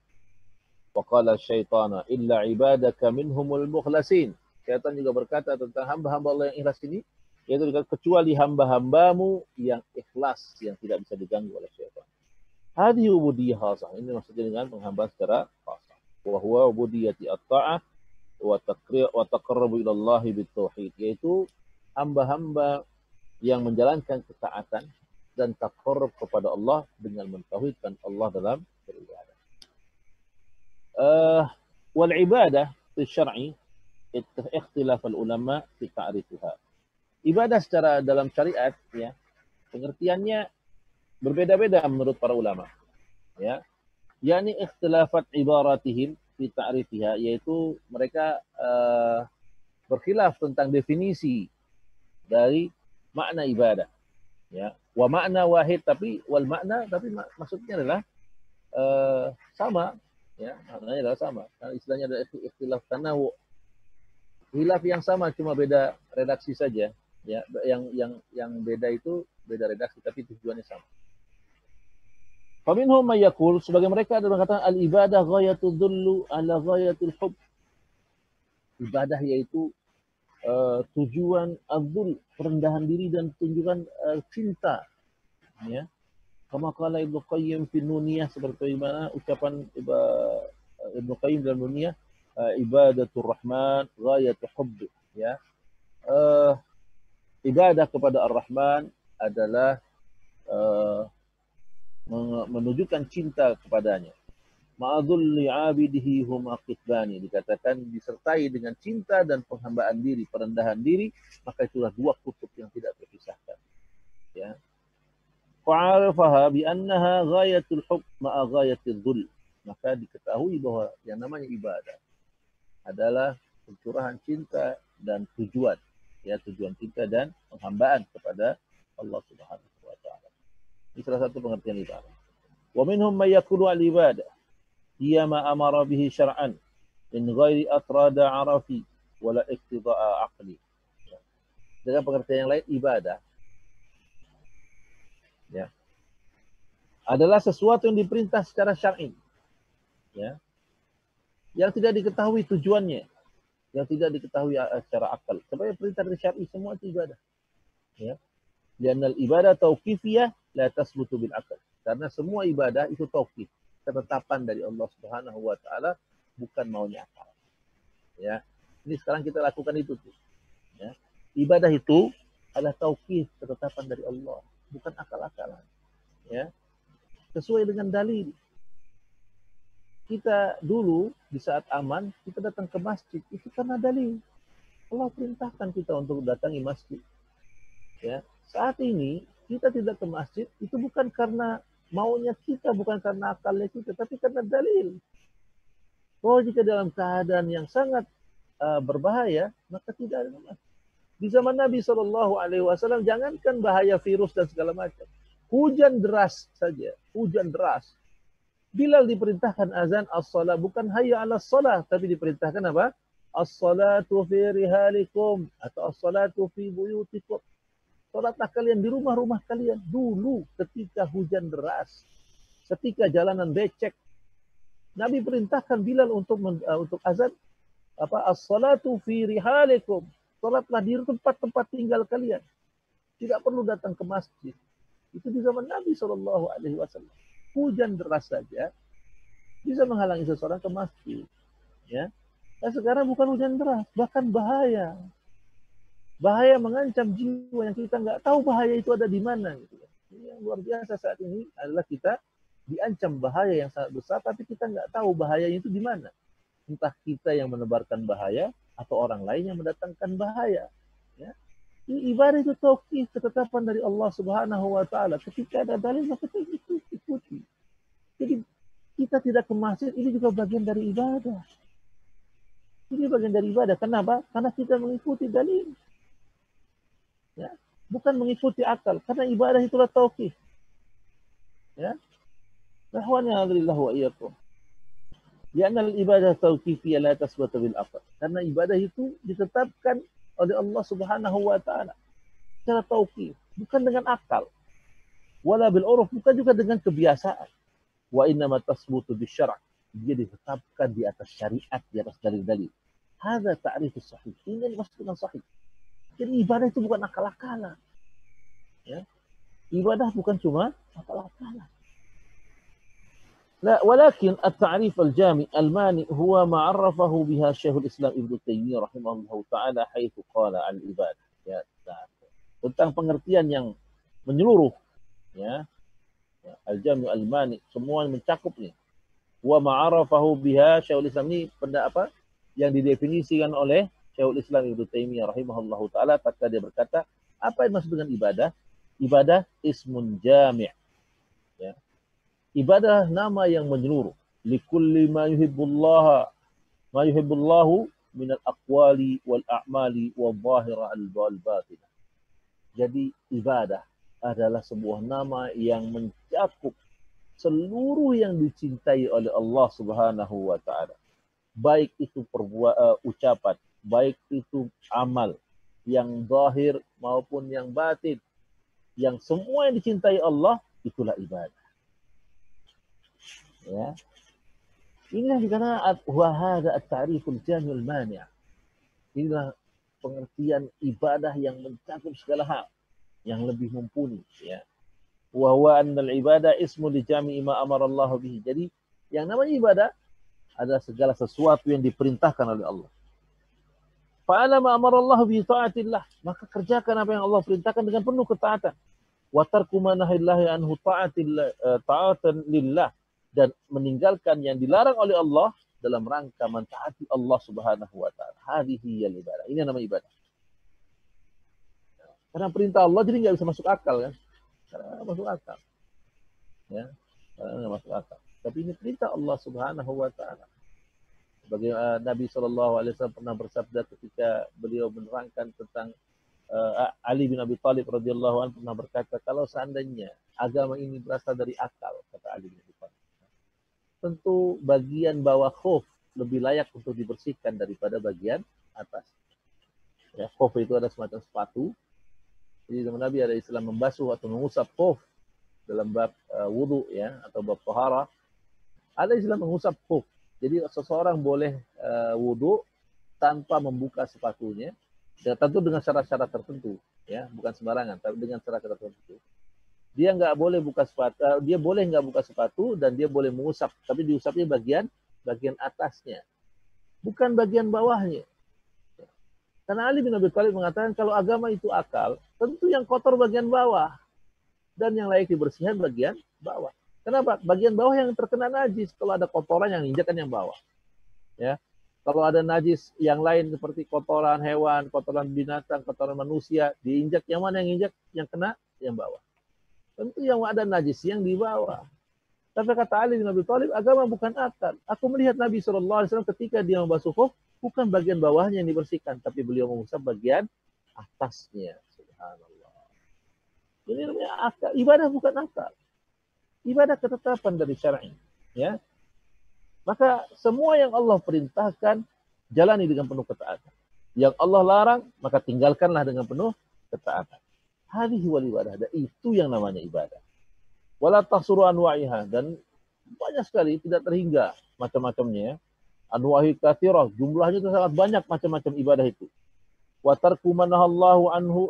Wa qala syaitana illa ibadaka minhumul mukhlasin. Syaitan juga berkata tentang hamba-hamba Allah yang ikhlas ini, yaitu kecuali hamba-hambamu yang ikhlas, yang tidak bisa diganggu oleh syaitan. Hadhi ubudiyah khasah. Ini maksudnya dengan penghambaan secara khasah. Wa huwa ubudiyati at-ta'ah wa taqarrubu ila Allah bitauhid, yaitu hamba-hamba yang menjalankan ketaatan dan taqarrub kepada Allah dengan mentauhidkan Allah dalam beribadah. Wal ibadah fi syar'i ikhtilaf al ulama fi ta'rifiha. Ibadah secara dalam syariat, ya, pengertiannya berbeda-beda menurut para ulama, ya. Yakni ikhtilafat ibaratihim fi ta'rifiha, yaitu mereka berkhilaf tentang definisi dari makna ibadah, ya. Wa makna wahid, tapi wal makna, tapi maksudnya adalah sama, ya, maknanya adalah sama. Karena istilahnya ada ikhtilaf tanawu, khilaf yang sama cuma beda redaksi saja. Ya, yang beda itu beda redaksi tapi tujuannya sama. Faminhum may yaqul, sebagai mereka ada yang mengatakan al ibadah ghayatul dhullu ala ghayatil hub. Ibadah yaitu tujuan adzul, perendahan diri dan tunjukkan cinta, ya. Kama qala Ibnu Qayyim fi Nuniyah, seperti mana ucapan Ibnu Qayyim dalam Nuniyah, ibadatur rahman ghayatul hubb, ya. Ibadah kepada Ar-Rahman adalah menunjukkan cinta kepadanya. Ma'adhulli 'abidihi huma qitbani, dikatakan disertai dengan cinta dan penghambaan diri, perendahan diri, maka itulah dua kutub yang tidak terpisahkan, ya. Fa'arafaha bi annaha ghayatul hub ma'a ghayatil dhul, maka diketahui bahwa yang namanya ibadah adalah pencurahan cinta dan tujuan, ya, tujuan cinta dan penghambaan kepada Allah Subhanahu wa taala. Ini salah satu pengertian ibadah. Wa minhum may yaqulu al-ibadah hiya ma amara bihi syar'an min ghairi atrada arafi wala iqtida'a aqli. Dengan pengertian yang lain, ibadah, ya, adalah sesuatu yang diperintah secara syar'i, ya, yang tidak diketahui tujuannya, yang tidak diketahui secara akal. Sebagai perintah dari syar'i semua itu ibadah, ya. Lianal ibadah tauqifiyah la tasbutu bil akal. Karena semua ibadah itu tauqif, ketetapan dari Allah Subhanahu wa taala, bukan maunya akal. Ya. Ini sekarang kita lakukan itu tuh. Ya. Ibadah itu adalah tauqif, ketetapan dari Allah, bukan akal-akalan. Ya. Sesuai dengan dalil. Kita dulu di saat aman, kita datang ke masjid, itu karena dalil. Allah perintahkan kita untuk datangi masjid. Ya. Saat ini kita tidak ke masjid, itu bukan karena maunya kita, bukan karena akalnya kita, tapi karena dalil. Oh, jika dalam keadaan yang sangat berbahaya, maka tidak ada masjid. Di zaman Nabi SAW, jangankan bahaya virus dan segala macam. Hujan deras saja, hujan deras. Bilal diperintahkan azan as-salat, bukan hayya ala salat, tapi diperintahkan apa? As-salatu fi rihalikum, atau as-salatu fi buyutikum. Salatlah kalian di rumah-rumah kalian. Dulu ketika hujan deras, ketika jalanan becek, Nabi perintahkan Bilal untuk azan apa? As-salatu fi rihalikum. Salatlah di tempat-tempat tinggal kalian. Tidak perlu datang ke masjid. Itu di zaman Nabi SAW. Hujan deras saja bisa menghalangi seseorang ke masjid. Ya. Nah, sekarang bukan hujan deras, bahkan bahaya. Bahaya mengancam jiwa yang kita nggak tahu bahaya itu ada di mana. Gitu. Yang luar biasa saat ini adalah kita diancam bahaya yang sangat besar, tapi kita nggak tahu bahayanya itu di mana. Entah kita yang menebarkan bahaya atau orang lain yang mendatangkan bahaya. Ya. Ibadah itu tauqif, ketetapan dari Allah Subhanahu wa taala. Ketika ada dalil maka kita ikuti. Jadi kita tidak ke masjid ini juga bagian dari ibadah. Ini bagian dari ibadah. Kenapa? Karena kita mengikuti dalil. Ya, bukan mengikuti akal. Karena ibadah itulah tauqif. Ya. Nahwan ya'adillah wa iyyakum. Lianna al-ibadah tauqifiyah la tasbatu bil aql. Karena ibadah itu ditetapkan oleh Allah Subhanahu wa taala secara tauqif, bukan dengan akal. Wala bil uruf, bukan juga dengan kebiasaan. Wa innama tasbutu bisyara'. Dia ditetapkan di atas syariat, di atas dalil-dalil. Hadza ta'rifus sahih. Ini maksud dengan sahih. Jadi ibadah itu bukan akal-akalan. Ya. Ibadah bukan cuma akal-akalan. لا ولكن التعريف الجامع المانع هو ما عرفه بها شيخ الإسلام ابن تيمية رحمه الله تعالى حيث قال عن العبادة. Ya, tentang pengertian yang menyeluruh, ya, al-jami' al-mani, semua mencakup nih. Wa ma'arafahu biha Syekhul Islam, ini apa yang didefinisikan oleh Syekhul Islam Ibnu Taimiyah rahimahullahu taala. Ketika dia berkata, apa yang maksud dengan ibadah? Ibadah ismun jami'. Ya. Ibadah nama yang menyeluruh. Likulli ma yuhibbullahu minal aqwali wal a'mali wal zahira wal batinah. Jadi ibadah adalah sebuah nama yang mencakup seluruh yang dicintai oleh Allah Subhanahu wa taala. Baik itu ucapan, baik itu amal yang zahir maupun yang batin. Yang semua yang dicintai Allah itulah ibadah. Ya. Inilah dikatakan wa hadza at-ta'riful jami'ul mani'. Inilah pengertian ibadah yang mencakup segala hal, yang lebih mumpuni, ya. Wa huwa annal ibadah ismu li jami'i ma amara Allah bihi. Jadi yang namanya ibadah adalah segala sesuatu yang diperintahkan oleh Allah. Fa'ala ma amara Allah bihi ta'atillah. Maka kerjakan apa yang Allah perintahkan dengan penuh ketaatan. Wa tarku ma nahillahi anhu ta'atan lillah. Dan meninggalkan yang dilarang oleh Allah dalam rangka mentaati Allah Subhanahu wa taala. Hadhihi ibadah. Ini nama ibadah. Karena perintah Allah jadi nggak bisa masuk akal kan? Karena masuk akal. Ya, karena nggak masuk akal. Tapi ini perintah Allah Subhanahu wa taala. Bagi Nabi SAW pernah bersabda ketika beliau menerangkan tentang Ali bin Abi Thalib radhiyallahu anhu, pernah berkata, kalau seandainya agama ini berasal dari akal, kata Ali bin Abi Thalib, tentu bagian bawah khuf lebih layak untuk dibersihkan daripada bagian atas. Ya, khuf itu ada semacam sepatu. Jadi zaman Nabi ada istilah membasuh atau mengusap khuf dalam bab wudu, ya, atau bab taharah. Ada istilah mengusap khuf. Jadi seseorang boleh wudu tanpa membuka sepatunya, ya, tentu dengan syarat-syarat tertentu, ya, bukan sembarangan, tapi dengan syarat-syarat tertentu. Dia nggak boleh buka sepatu, dia boleh nggak buka sepatu dan dia boleh mengusap, tapi diusapnya bagian atasnya, bukan bagian bawahnya. Karena Ali bin Abi Thalib mengatakan kalau agama itu akal, tentu yang kotor bagian bawah dan yang layak dibersihkan bagian bawah. Kenapa? Bagian bawah yang terkena najis, kalau ada kotoran yang injakkan yang bawah. Ya. Kalau ada najis yang lain seperti kotoran hewan, kotoran binatang, kotoran manusia, diinjak yang mana yang injak, yang kena yang bawah. Tentu yang ada najis yang di bawah. Tapi kata Ali bin Abi Thalib, agama bukan akal. Aku melihat Nabi SAW ketika dia membasuh khuf, bukan bagian bawahnya yang dibersihkan, tapi beliau mengusap bagian atasnya. Subhanallah. Ini namanya akal. Ibadah bukan akal. Ibadah ketetapan dari syar'i. Ya. Maka semua yang Allah perintahkan, jalani dengan penuh ketaatan. Yang Allah larang, maka tinggalkanlah dengan penuh ketaatan. Hadhihi wal ibadah. Dan itu yang namanya ibadah. Wala tahsuru anwa'iha. Dan banyak sekali, tidak terhingga macam-macamnya. Anwa'i katsirah. Jumlahnya itu sangat banyak macam-macam ibadah itu. Wa tarku manahallahu anhu.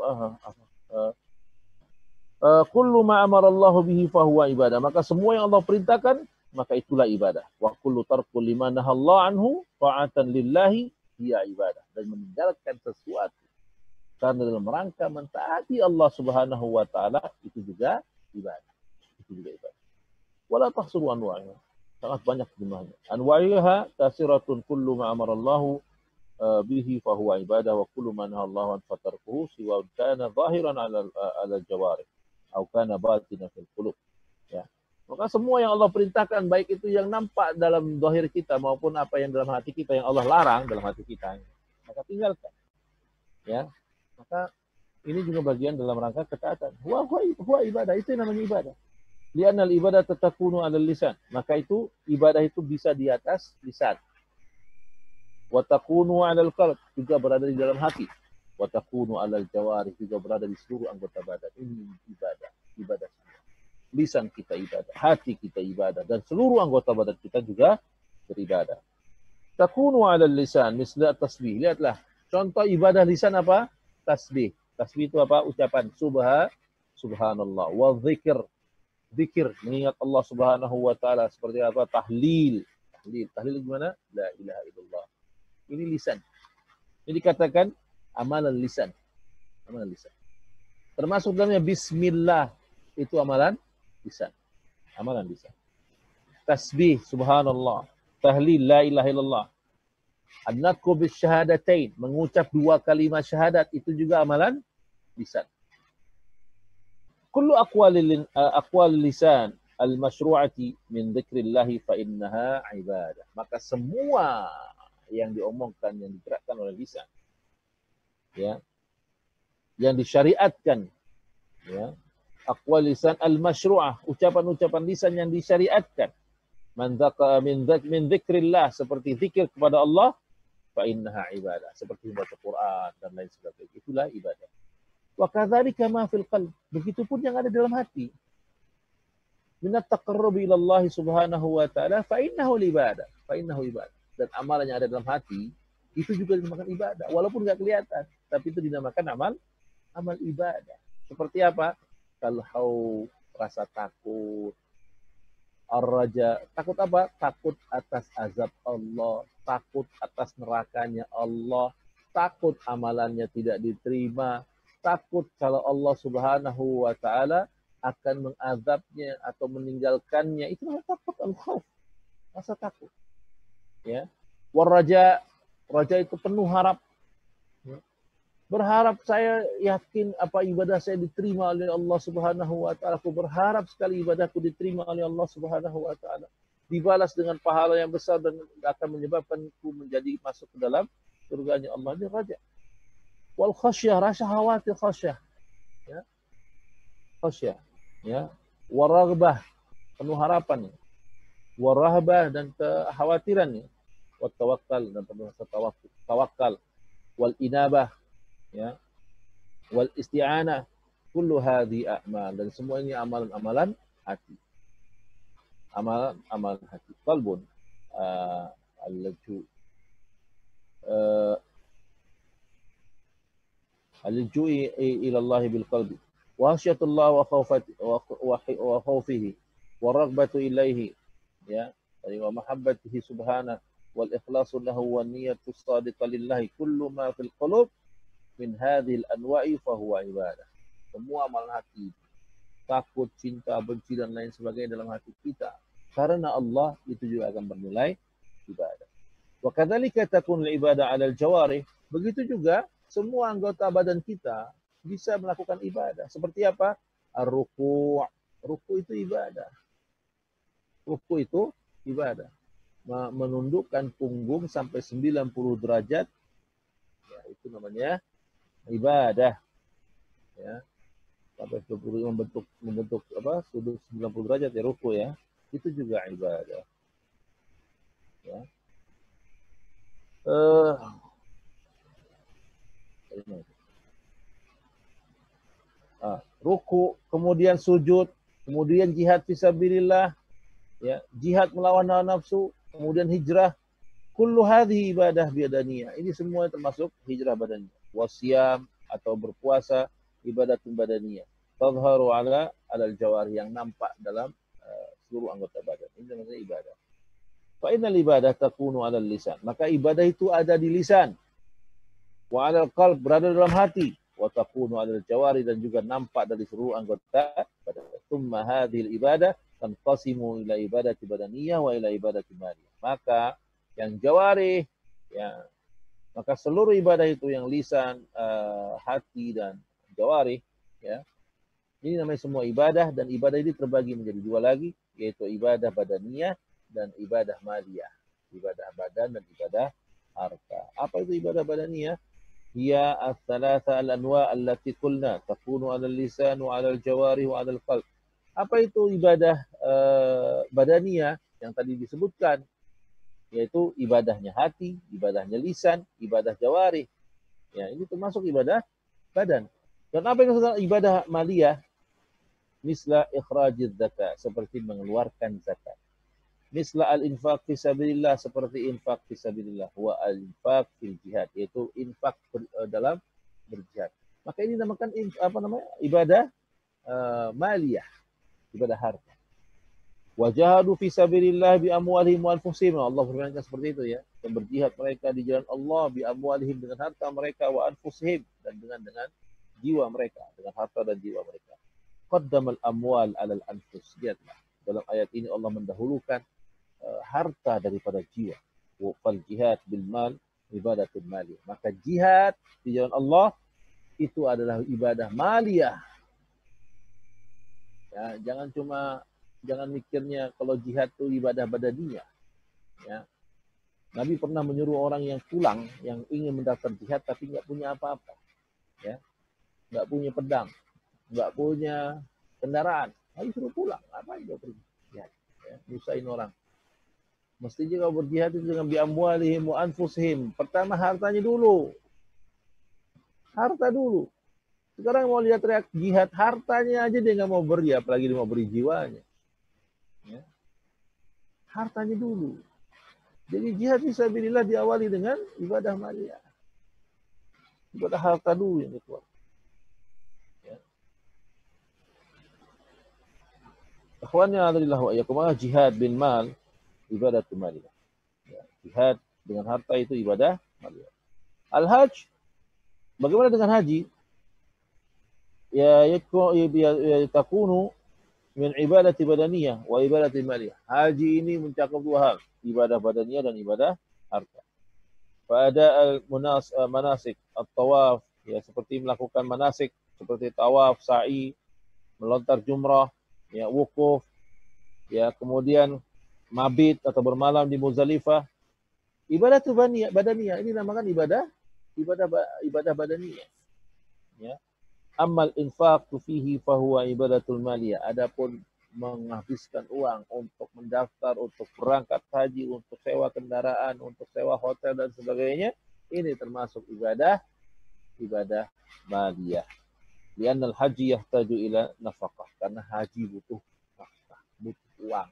Kullu ma amarallahu bihi fahuwa ibadah. Maka semua yang Allah perintahkan, maka itulah ibadah. Wa kullu tarku lima nahallahu anhu ta'atan lillahi hiya ibadah. Dan meninggalkan sesuatu karena dalam rangka mentaati Allah Subhanahu wa taala, itu juga ibadah. Itu juga ibadah. Wala tahsuru anwa'iha. Sangat banyak jumlahnya. Anwa'iha kasiratun kullu ma amarallahu bihi fahuwa ibadah wa kullu man Allah an fatarkuhu siwa kana zahiran ala jawarih atau kana batinan fil qulub. Ya. Maka semua yang Allah perintahkan, baik itu yang nampak dalam zahir kita maupun apa yang dalam hati kita yang Allah larang dalam hati kita, maka tinggalkan. Ya. Maka ini juga bagian dalam rangka ketaatan. Huwa ibadah, itu yang namanya ibadah. Li'anal ibadah tatakunu 'alal lisan. Maka itu ibadah itu bisa di atas lisan. Wa takunu 'alal qalb, juga berada di dalam hati. Wa takunu 'alal jawarih, juga berada di seluruh anggota badan. Ini ibadah, ibadah. Lisan kita ibadah, hati kita ibadah, dan seluruh anggota badan kita juga beribadah. Takunu 'alal lisan misla tasbih. Lihatlah contoh ibadah lisan apa? Tasbih. Tasbih itu apa? Ucapan subhanallah. Wa dzikir. Zikir, mengingat Allah Subhanahu wa taala. Seperti apa? Tahlil. Tahlil gimana? La ilaha illallah. Ini lisan. Ini dikatakan amalan lisan. Amalan lisan. Termasuk dalamnya bismillah, itu amalan lisan. Amalan lisan. Tasbih, subhanallah. Tahlil, la ilaha illallah. An-natqu bisyahadatain, mengucap 2 kalimat syahadat, itu juga amalan lisan. Kullu aqwal lisan al-masyru'ati min dzikrillahi fa innaha ibadah. Maka semua yang diomongkan, yang digerakkan oleh lisan, ya, yang disyariatkan, ya, aqwal lisan al-masyru'ah, ucapan-ucapan lisan yang disyariatkan, min dzikrillah, seperti zikir kepada Allah, fa innaha ibadah, seperti membaca Quran dan lain sebagainya, itulah ibadah. Wa kadzalika ma fil qalb, begitupun yang ada dalam hati. Minat taqarrub ila Allah Subhanahu wa taala fa innahu ibadah, fa innahu ibadah. Dan amalan yang ada dalam hati itu juga dinamakan ibadah, walaupun enggak kelihatan, tapi itu dinamakan amal ibadah. Seperti apa? Kalau rasa takut, ar-raja, takut apa? Takut atas azab Allah, takut atas nerakanya Allah, takut amalannya tidak diterima, takut kalau Allah Subhanahu wa taala akan mengazabnya atau meninggalkannya. Itu namanya takut, al-khauf, rasa takut. Ya. War-raja, raja itu penuh harap. Ya. Berharap, saya yakin apa ibadah saya diterima oleh Allah Subhanahu wa taala. Aku berharap sekali ibadahku diterima oleh Allah Subhanahu wa taala. Dibalas dengan pahala yang besar dan akan menyebabkanku menjadi masuk ke dalam surganya Allah. Ini raja. Wal khasyah, rasa khawatir, khasyah. Ya. Khasyah, ya. Waraghbah, penuh harapan. Warahbah, dan kekhawatiran. Wat tawakkal, dan penuh rasa tawakal. Wal inabah, ya, wal isti'anah, kullu hadhi a'mal, dan semua ini amalan-amalan hati. Amalan hati. Qalbun al-ju'i ila Allah bil qalbi wa khasyatullah wa khawfihi wa raghbatu ilaihi, ya, wa mahabbatihi subhanahu wal ikhlasu lahu wa niyyatu shadiqah lillahi, kullu ma fil qulub min hadhil anwa'i fa huwa ibadah. Semua amalan hati, takut, cinta, benci dan lain sebagainya dalam hati kita karena Allah, itu juga akan bernilai ibadah. Wa kadzalika takun ibadah 'alal jawarih, begitu juga semua anggota badan kita bisa melakukan ibadah. Seperti apa? Ar-ruku'. Ruku' itu ibadah. Ruku' itu ibadah. Menundukkan punggung sampai 90 derajat, ya, itu namanya ibadah. Ya. Sampai membentuk apa? Sudut 90 derajat, ya, ruku', ya. Itu juga ibadah. Ya. Ruku, kemudian sujud, kemudian jihad fisabilillah, ya, jihad melawan hawa nafsu, kemudian hijrah, kullu hadhihi ibadah biadaniyah. Ini semua termasuk hijrah badaniyah. Wasiyam, atau berpuasa, ibadatun badaniyah. Tadharu alal jawari, yang nampak dalam seluruh anggota badan. Ini namanya ibadah. Fa innal ibadah takunu 'alal lisan. Maka ibadah itu ada di lisan. Wa 'alal qalb, berada dalam hati. Wa takunu 'alal jawari, dan juga nampak dari seluruh anggota badan. Tsumma hadhil ibadah tanqasimu ila ibadati badaniyah wa ila ibadati maliyah. Maka yang jawari, ya, Maka seluruh ibadah itu yang lisan, hati dan jawarih, ya, ini namanya semua ibadah, dan ibadah ini terbagi menjadi dua lagi, yaitu ibadah badaniyah dan ibadah maliyah. Ibadah badan dan ibadah harta. Apa itu ibadah badaniyah? Hiya ats-tsalatsa al-anwa' allati qulna takunu 'ala al-lisan wa 'ala al-jawarih wa 'ala al-qalb. Apa itu ibadah badaniyah yang tadi disebutkan? Yaitu ibadahnya hati, ibadahnya lisan, ibadah jawarih. Ya, ini termasuk ibadah badan. Dan apa yang disebut ibadah maliyah? Misla ikhrajiz zakat, seperti mengeluarkan zakat. Misla al-infaq fi sabilillah, seperti infak fi sabilillah. Wa al-infaq fil jihad, yaitu infak dalam berjihad. Maka ini dinamakan ibadah maliyah, ibadah harta. Wajahadu fi sabilillah bi amwalihim wa anfusihim. Allah berfirman seperti itu, ya. Dan berjihad mereka di jalan Allah bi amwalihim, dengan harta mereka, wa anfusihim, dan dengan jiwa mereka, dengan harta dan jiwa mereka. Qaddamal amwal 'alal anfus. Lihatlah, dalam ayat ini Allah mendahulukan harta daripada jiwa. Wa fal jihad bil mal ibadatul maliyah. Maka jihad di jalan Allah itu adalah ibadah maliyah. Ya, jangan mikirnya kalau jihad itu ibadah badaniyah. Ya. Nabi pernah menyuruh orang yang pulang, yang ingin mendaftar jihad tapi nggak punya apa-apa, ya, nggak punya pedang, nggak punya kendaraan, Nabi suruh pulang. Ngapain dia pergi jihad? Ya, nyusahin orang. Mestinya kau berjihad itu dengan biamwalihim wa anfusihim. Pertama hartanya dulu, harta dulu. Sekarang mau lihat teriak jihad, hartanya aja dia nggak mau beri, apalagi dia mau beri jiwanya. Ya. Hartanya dulu. Jadi jihad fisabilillah diawali dengan ibadah maliyah. Ibadah harta dulu yang dikeluarkan. Ya. Akhwannya adalah wa iyyakum, jihad bil mal ibadah maliyah. Ya. Jihad dengan harta itu ibadah maliyah. Al-hajj, bagaimana dengan haji? Ya takunu min ibadati badaniyah wa ibadati maliyah. Haji ini mencakup dua hal, ibadah badaniyah dan ibadah harta. Pada manasik at-tawaf, ya, seperti melakukan manasik seperti tawaf, sa'i, melontar jumrah, ya, wukuf, ya, kemudian mabit atau bermalam di Muzdalifah. Ibadah badaniyah, ini namakan ibadah badaniyah. Ya. Amal infaq fihi fahuwa ibadatul maliyah. Adapun menghabiskan uang untuk mendaftar, untuk berangkat haji, untuk sewa kendaraan, untuk sewa hotel dan sebagainya, ini termasuk ibadah maliyah. Li'anna al-haji yahtaju ila nafaqah, karena haji butuh nafkah, butuh uang.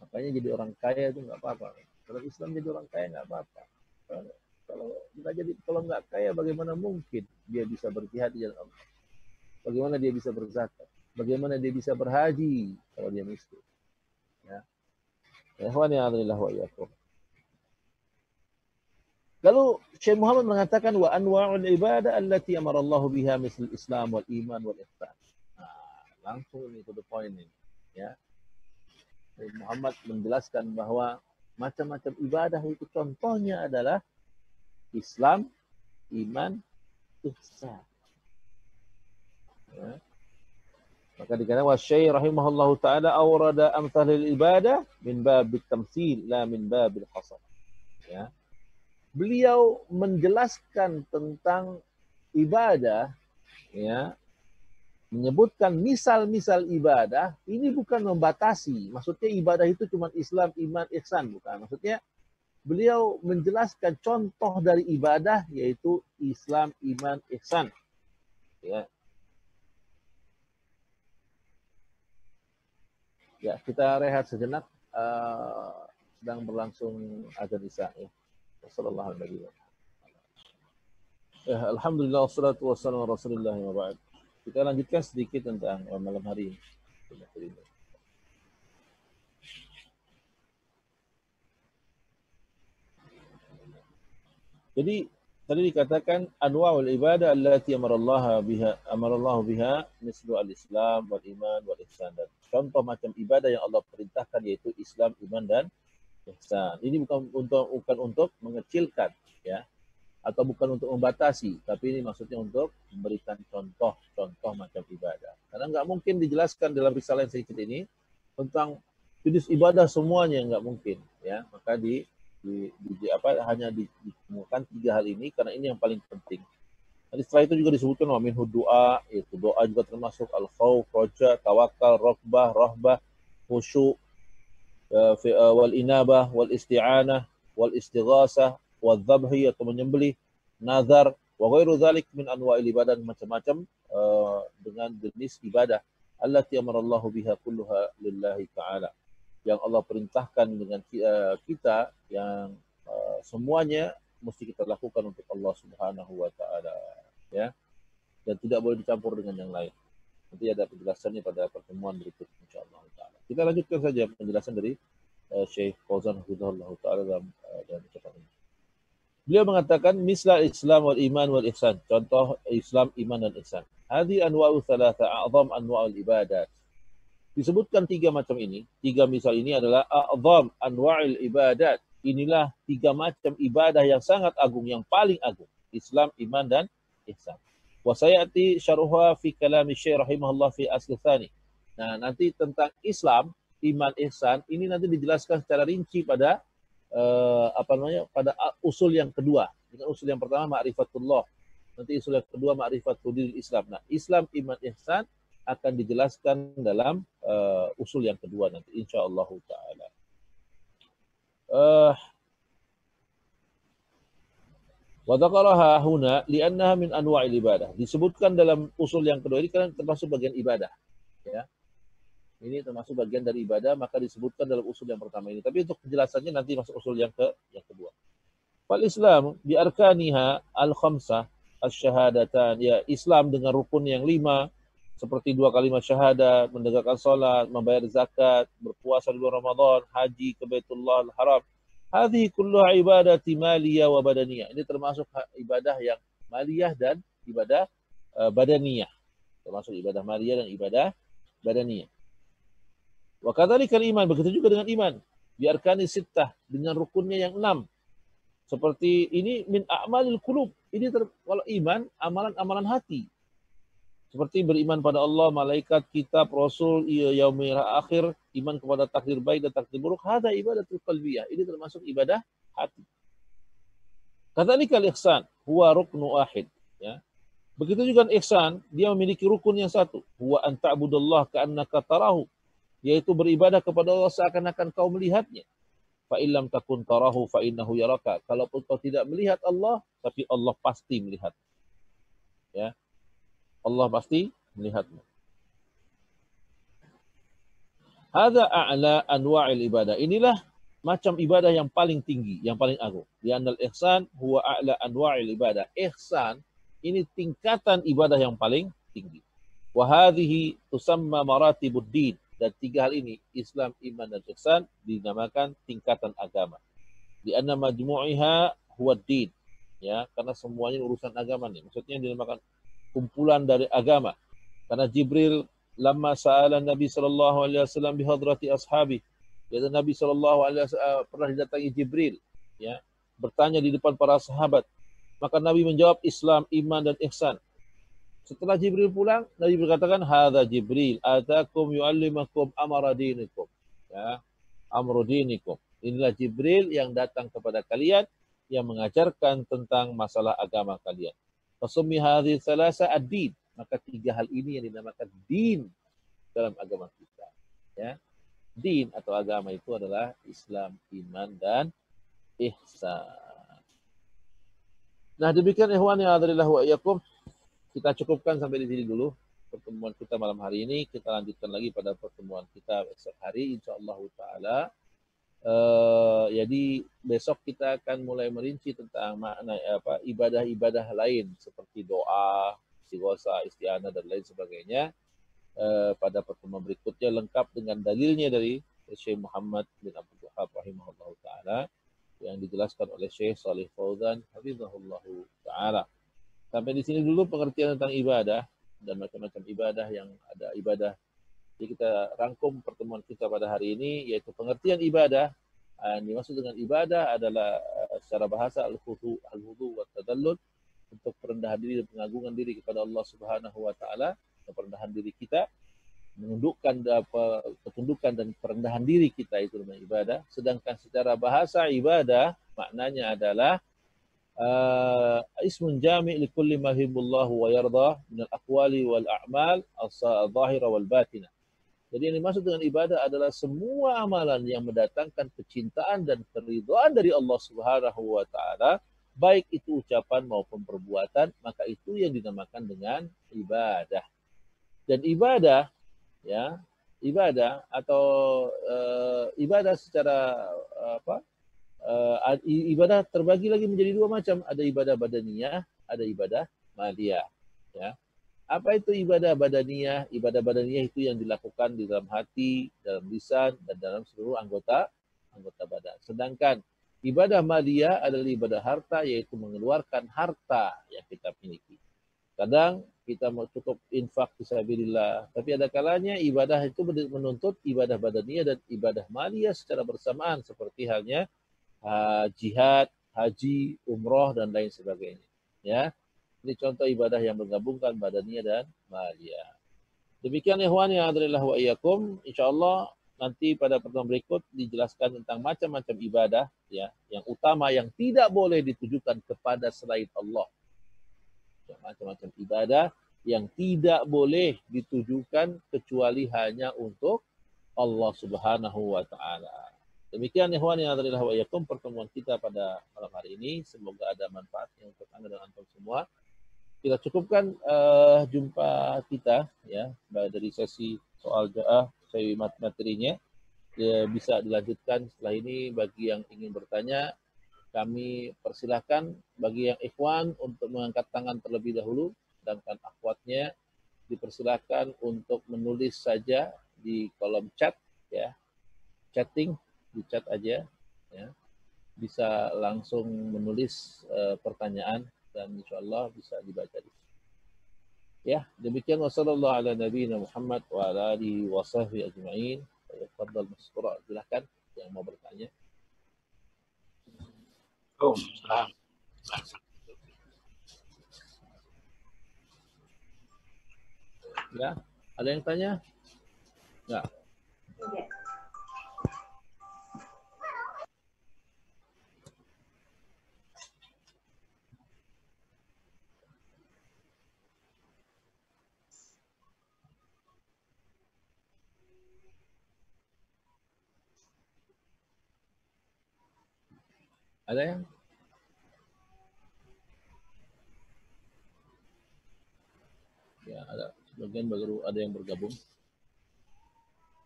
Makanya jadi orang kaya itu nggak apa-apa. Kalau Islam jadi orang kaya nggak apa-apa. Kalau nggak kaya, bagaimana mungkin dia bisa berjihad di jalan Allah? Bagaimana dia bisa berzakat? Bagaimana dia bisa berhaji kalau dia miskin? Ya. Ikhwani a'adhanillah wa iyyakum. Lalu Syekh Muhammad mengatakan wa anwa'ul ibadah allati amara Allah biha misal Islam wal iman wal ihsan. Langsung ini to the point ini, ya. Syekh Muhammad menjelaskan bahwa macam-macam ibadah itu contohnya adalah Islam, iman, ihsan. Ya. Maka dikatakan wasy-syekh rahimahullahu taala awrada amthalil ibadah min babit tamtsil la min babil qasam. Ya. Beliau menjelaskan tentang ibadah, ya, menyebutkan misal-misal ibadah, ini bukan membatasi. Maksudnya ibadah itu cuma Islam, iman, ihsan, bukan. Maksudnya beliau menjelaskan contoh dari ibadah, yaitu Islam, iman, ihsan. Ya. Ya, kita rehat sejenak. Sedang berlangsung azan Isya. Ya. Wassalamualaikum. Ya, alhamdulillah wassalatu wassalamu ala Rasulillah wa ba'd. Kita lanjutkan sedikit tentang malam hari ini. Jadi tadi dikatakan anwa'ul ibadah allati amarallahu biha mislu al-islam wal iman wal ihsan. Dan contoh macam ibadah yang Allah perintahkan yaitu Islam, iman dan ihsan. Ini bukan untuk mengecilkan, ya, atau bukan untuk membatasi, tapi ini maksudnya untuk memberikan contoh macam ibadah. Karena nggak mungkin dijelaskan dalam risalah yang sedikit ini tentang jenis ibadah semuanya, nggak mungkin, ya. Maka hanya ditemukan 3 hal ini karena ini yang paling penting. Nanti setelah itu juga disebutkan wa minhu doa, itu doa juga termasuk al-khauf, roja, tawakal, rokbah, rahbah, khusyuk, wal inabah, wal isti'anah, wal istighasah, wal dhabhi atau menyembelih, nazar, wa ghairu dzalik min anwa'il ibadah, macam-macam dengan jenis ibadah allati amarallahu biha kulluha lillahi ta'ala, yang Allah perintahkan dengan kita yang semuanya mesti kita lakukan untuk Allah Subhanahu wa taala, ya. Dan tidak boleh dicampur dengan yang lain. Nanti ada penjelasannya pada pertemuan berikut insyaallah taala. Kita lanjutkan saja penjelasan dari Syekh Fauzan hafizahullah taala dalam ucapan ini. Beliau mengatakan misal Islam wal iman wal ihsan. Contoh Islam, iman dan ihsan. Hadi anwa'u thalatha a'zam anwa'ul ibadat. Disebutkan 3 macam ini, 3 misal ini adalah a'zam anwa'il ibadat. Inilah 3 macam ibadah yang sangat agung, yang paling agung. Islam, iman, dan ihsan. Wa sayati syarhuha fi kalami Syekh rahimahullah fi asl tsani. Nah, nanti tentang Islam, iman, ihsan ini nanti dijelaskan secara rinci pada pada usul yang kedua. Dengan usul yang pertama ma'rifatullah. Nanti usul yang kedua ma'rifatul Islam. Nah, Islam, iman, ihsan akan dijelaskan dalam usul yang kedua nanti insyaallah taala. Wa dzakaraha huna li'annaha min anwa'il ibadah. Disebutkan dalam usul yang kedua ini karena termasuk bagian ibadah, ya. Ini termasuk bagian dari ibadah, maka disebutkan dalam usul yang pertama ini. Tapi untuk penjelasannya nanti masuk usul yang kedua. Fal Islam bi arkaniha al-khamsah asy-syahadatan. Ya, Islam dengan rukun yang 5 seperti 2 kalimat syahadat, menegakkan salat, membayar zakat, berpuasa di bulan Ramadan, haji ke Baitullah al-Haram. Hadhihi kulluha ibadati maliyah wa badaniyah. Ini termasuk ibadah yang maliyah dan ibadah badaniyah. Termasuk ibadah maliyah dan ibadah badaniyah. Wa kadzalika iman, begitu juga dengan iman. Bi arkani sittah, dengan rukunnya yang 6. Seperti ini min a'malil qulub. Ini kalau iman, amalan-amalan hati. Seperti beriman pada Allah, malaikat, kitab, rasul, yaumil akhir, iman kepada takdir baik dan takdir buruk, hada ibadatul qalbiyah. Ini termasuk ibadah hati. Kadzalika al-ihsan huwa ruknu wahid, ya. Begitu juga ihsan, dia memiliki rukun yang satu, huwa an ta'budallah ka'annaka tarahu, yaitu beribadah kepada Allah seakan-akan kau melihatnya. Fa illam takun tarahu fa innahu yaraka. Kalaupun kau tidak melihat Allah, tapi Allah pasti melihat. Ya. Allah pasti melihatmu. Hadza a'la anwa'il ibadah. Inilah macam ibadah yang paling tinggi, yang paling agung. Li'annal ihsan huwa a'la anwa'il ibadah. Ihsan ini tingkatan ibadah yang paling tinggi. Wa hadhihi tusamma maratibud din. Dan 3 hal ini, Islam, iman, dan ihsan, dinamakan tingkatan agama. Li'anna majmu'iha huwa din. Ya, karena semuanya urusan agama nih. Maksudnya dinamakan kumpulan dari agama. Karena Jibril lama sa'ala Nabi sallallahu alaihi wasallam bi hadrati ashabi. Yaitu Nabi sallallahu alaihi wasallam pernah didatangi Jibril, ya, bertanya di depan para sahabat. Maka Nabi menjawab Islam, iman, dan ihsan. Setelah Jibril pulang, Nabi berkatakan hadza Jibril atakum yu'allimakum amra dinikum. Ya, amru dinikum. Inilah Jibril yang datang kepada kalian yang mengajarkan tentang masalah agama kalian. Fasummi hadhihi thalatha ad-din. Maka 3 hal ini yang dinamakan din dalam agama kita. Ya. Din atau agama itu adalah Islam, iman, dan ihsan. Nah, demikian ikhwan yang adzalillah wa iyyakum. Kita cukupkan sampai di sini dulu pertemuan kita malam hari ini. Kita lanjutkan lagi pada pertemuan kita esok hari insyaallah taala. Jadi besok kita akan mulai merinci tentang makna ibadah-ibadah lain seperti doa, istighosah, isti'anah, dan lain sebagainya. Pada pertemuan berikutnya lengkap dengan dalilnya dari Syekh Muhammad bin Abdul Wahhab rahimahullah taala yang dijelaskan oleh Syekh Shalih Fauzan hafizahullah taala. Sampai di sini dulu pengertian tentang ibadah dan macam-macam ibadah yang ada ibadah. Jadi kita rangkum pertemuan kita pada hari ini, yaitu pengertian ibadah Yang dimaksud dengan ibadah adalah secara bahasa al-khudu wa tadallul, untuk perendahan diri dan pengagungan diri kepada Allah Subhanahu wa taala, perendahan diri kita, menundukkan ketundukan dan perendahan diri kita itu namanya ibadah. Sedangkan secara bahasa ibadah maknanya adalah ismun jami' li kulli ma yuhibbullahu wa yardah min al-aqwali wal a'mal al-zahira wal batinah. Jadi yang dimaksud dengan ibadah adalah semua amalan yang mendatangkan kecintaan dan keridhaan dari Allah Subhanahu wa taala, baik itu ucapan maupun perbuatan, maka itu yang dinamakan dengan ibadah. Dan ibadah, ya, ibadah atau ibadah secara ibadah terbagi lagi menjadi dua macam. Ada ibadah badaniyah, ada ibadah maliyah. Ya. Apa itu ibadah badaniyah? Ibadah badaniyah itu yang dilakukan di dalam hati, dalam lisan, dan dalam seluruh anggota badan. Sedangkan ibadah maliyah adalah ibadah harta, yaitu mengeluarkan harta yang kita miliki. Kadang kita mau cukup infak fisabilillah, tapi ada kalanya ibadah itu menuntut ibadah badaniyah dan ibadah maliyah secara bersamaan, seperti halnya jihad, haji, umroh, dan lain sebagainya. Ya. Ini contoh ibadah yang menggabungkan badaniyah dan maliyah. Demikian ikhwan yang adalah wa iyyakum. Insyaallah nanti pada pertemuan berikut dijelaskan tentang macam-macam ibadah, ya, yang utama yang tidak boleh ditujukan kepada selain Allah. Macam-macam ibadah yang tidak boleh ditujukan kecuali hanya untuk Allah Subhanahu wa taala. Demikian ikhwan yang adalah wa iyyakum pertemuan kita pada malam hari ini. Semoga ada manfaatnya untuk Anda dan antum semua. Kita cukupkan jumpa kita, ya, dari sesi soal sesi materinya. Ya, bisa dilanjutkan setelah ini. Bagi yang ingin bertanya, kami persilahkan bagi yang ikhwan untuk mengangkat tangan terlebih dahulu, sedangkan akhwatnya dipersilahkan untuk menulis saja di kolom chat, ya, chatting, di chat aja, ya, bisa langsung menulis pertanyaan dan insyaallah bisa dibaca. Ya, demikian wasallallahu ala nabiyina Muhammad wa ala alihi wa sahbihi ajma'in. Tafadhal maskura, silakan yang mau bertanya. Ya, ada yang tanya? Enggak. Ada yang? Ya, ada. Sebagian baru ada yang bergabung.